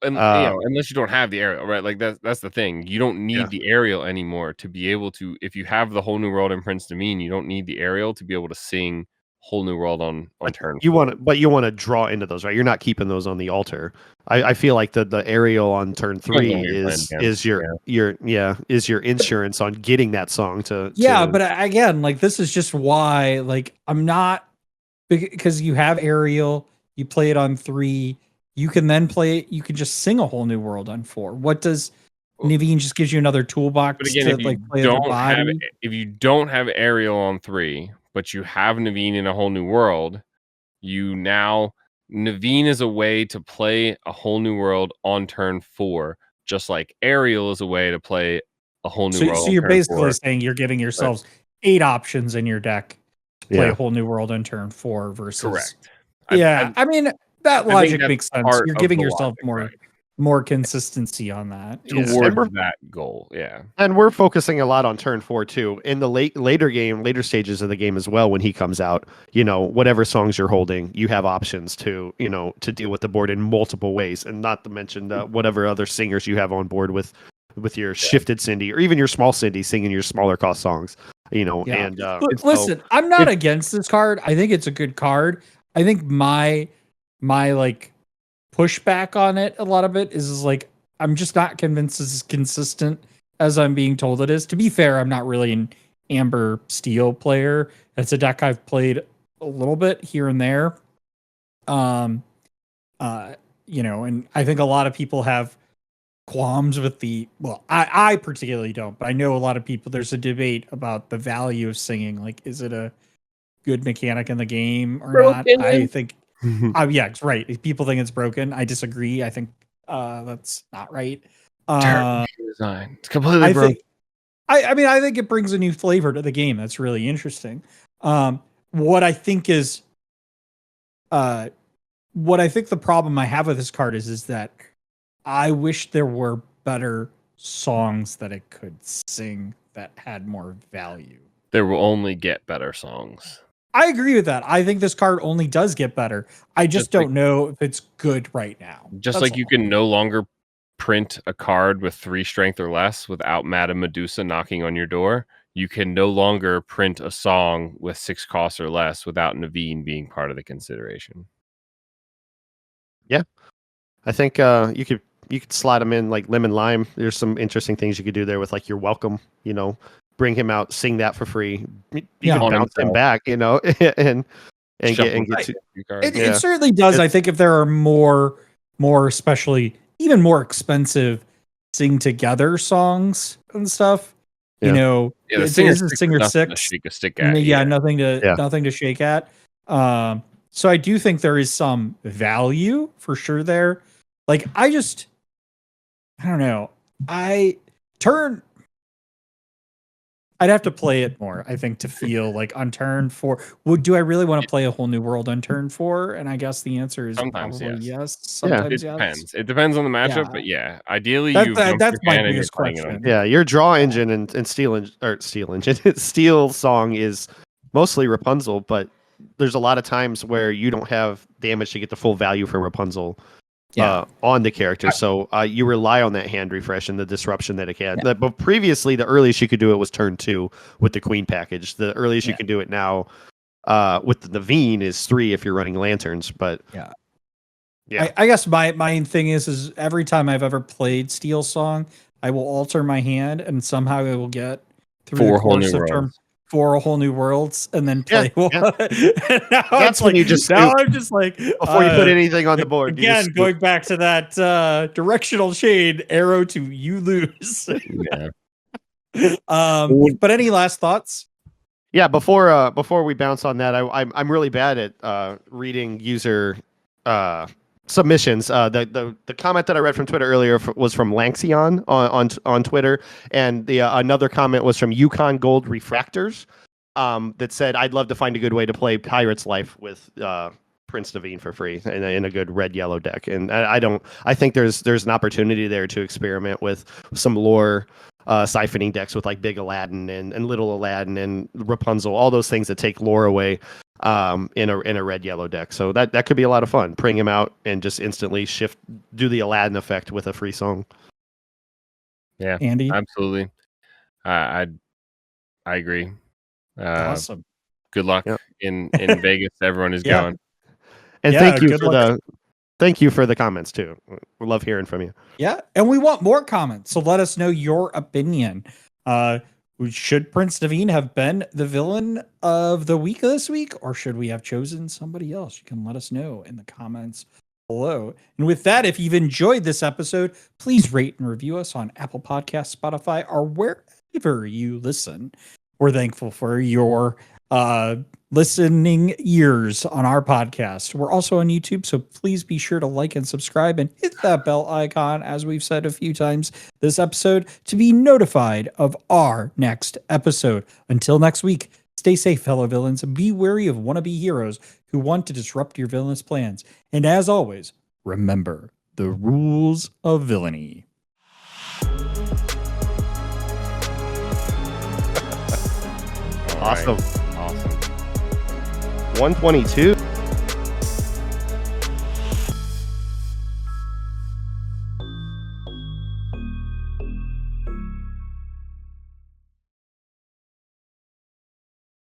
Speaker 2: and unless you don't have the aerial, right? That's the thing. You don't need the aerial anymore to be able to. If you have the Whole New World and Prince Naveen, you don't need the aerial to be able to sing Whole New World on turn.
Speaker 3: You want to draw into those, right? You're not keeping those on the altar. I feel like the aerial on turn 3 is your insurance on getting that song to.
Speaker 1: But again, this is just why I'm not, because you have aerial, you play it on 3. You can then play it. You can just sing a Whole New World on 4. What does Naveen just gives you another toolbox
Speaker 2: but again,
Speaker 1: to
Speaker 2: if you
Speaker 1: play the body?
Speaker 2: If you don't have aerial on 3, but you have Naveen in a Whole New World, Naveen is a way to play a Whole New World on turn 4, just like aerial is a way to play a Whole New World.
Speaker 1: So you're basically saying you're giving yourselves 8 options in your deck to play a Whole New World on turn 4 versus.
Speaker 2: Correct.
Speaker 1: I mean, that logic makes sense. You're giving yourself more. more consistency on that.
Speaker 3: Yeah.
Speaker 2: towards that goal. Yeah.
Speaker 3: And we're focusing a lot on turn 4 too. In the later stages of the game as well, when he comes out, whatever songs you're holding, you have options to deal with the board in multiple ways, and not to mention whatever other singers you have on board with your shifted Cindy or even your small Cindy singing your smaller cost songs. And
Speaker 1: listen, I'm not against this card. I think it's a good card. I think my like pushback on it, a lot of it is like I'm just not convinced it's as consistent as I'm being told it is. To be fair, I'm not really an Amber Steel player. It's a deck I've played a little bit here and there. And I think a lot of people have qualms with I particularly don't, but I know a lot of people, there's a debate about the value of singing. Like, is it a good mechanic in the game or not? I think, yeah, it's right. People think it's broken. I disagree. I think that's not right.
Speaker 2: Design. It's completely broken.
Speaker 1: I think it brings a new flavor to the game. That's really interesting. What I think the problem I have with this card is that I wish there were better songs that it could sing that had more value.
Speaker 2: There will only get better songs.
Speaker 1: I agree with that. I think this card only does get better. I just don't know if it's good right now.
Speaker 2: Just like you can no longer print a card with 3 strength or less without Madame Medusa knocking on your door, you can no longer print a song with 6 costs or less without Naveen being part of the consideration.
Speaker 3: Yeah. I think you could slide them in like lemon lime. There's some interesting things you could do there with like your welcome, bring him out, sing that for free. You can bounce him back, and get to
Speaker 1: it certainly does. I think if there are more especially even more expensive sing together songs and stuff,
Speaker 2: the
Speaker 1: singer 6,
Speaker 2: shake a stick at.
Speaker 1: Nothing to shake at. So I do think there is some value for sure there. Like, I don't know. I'd have to play it more, I think, to feel like on turn 4. Do I really want to play a whole new world on turn 4? And I guess the answer is
Speaker 2: sometimes
Speaker 1: yes.
Speaker 2: Sometimes it depends. It depends on the matchup, but yeah, ideally
Speaker 1: that's my biggest question.
Speaker 3: Yeah, your draw engine and steel song is mostly Rapunzel, but there's a lot of times where you don't have damage to get the full value from Rapunzel. On the character, so you rely on that hand refresh and the disruption that it can. But previously, the earliest you could do it was turn 2 with the Queen package. The earliest you can do it now with the Naveen is 3 if you're running lanterns. But
Speaker 1: I guess my main thing is every time I've ever played Steel Song, I will alter my hand and somehow I will get through
Speaker 2: 4
Speaker 1: the
Speaker 2: whole
Speaker 1: course
Speaker 2: new
Speaker 1: of
Speaker 2: worlds.
Speaker 1: 4 whole new worlds and then play one. And now
Speaker 3: that's when I'm just like before you put anything on the board.
Speaker 1: Again, going back to that directional shade arrow to you lose. But any last thoughts?
Speaker 3: Yeah, before we bounce on that, I'm really bad at reading user submissions. The comment that I read from Twitter earlier was from Lanxion on Twitter, and the another comment was from Yukon Gold Refractors that said, "I'd love to find a good way to play Pirate's Life with Prince Naveen for free in a good red-yellow deck." And I think there's an opportunity there to experiment with some lore siphoning decks with like Big Aladdin and Little Aladdin and Rapunzel, all those things that take lore away in a red-yellow deck. So that could be a lot of fun. Bring him out and just instantly do the Aladdin effect with a free song.
Speaker 2: Yeah,
Speaker 1: Andy,
Speaker 2: absolutely. I agree.
Speaker 1: Awesome.
Speaker 2: Good luck in Vegas. Everyone is going.
Speaker 3: And thank you for the comments too. We love hearing from you.
Speaker 1: Yeah, and we want more comments. So let us know your opinion. Should Prince Naveen have been the villain of the week this week, or should we have chosen somebody else? You can let us know in the comments below. And with that, if you've enjoyed this episode, please rate and review us on Apple Podcasts, Spotify, or wherever you listen. We're thankful for your listening ears on our podcast. We're also on YouTube, so please be sure to like and subscribe and hit that bell icon, as we've said a few times this episode, to be notified of our next episode. Until next week, stay safe, fellow villains, and be wary of wannabe heroes who want to disrupt your villainous plans. And as always, remember, the rules of villainy.
Speaker 3: Awesome.
Speaker 2: Awesome.
Speaker 3: 122.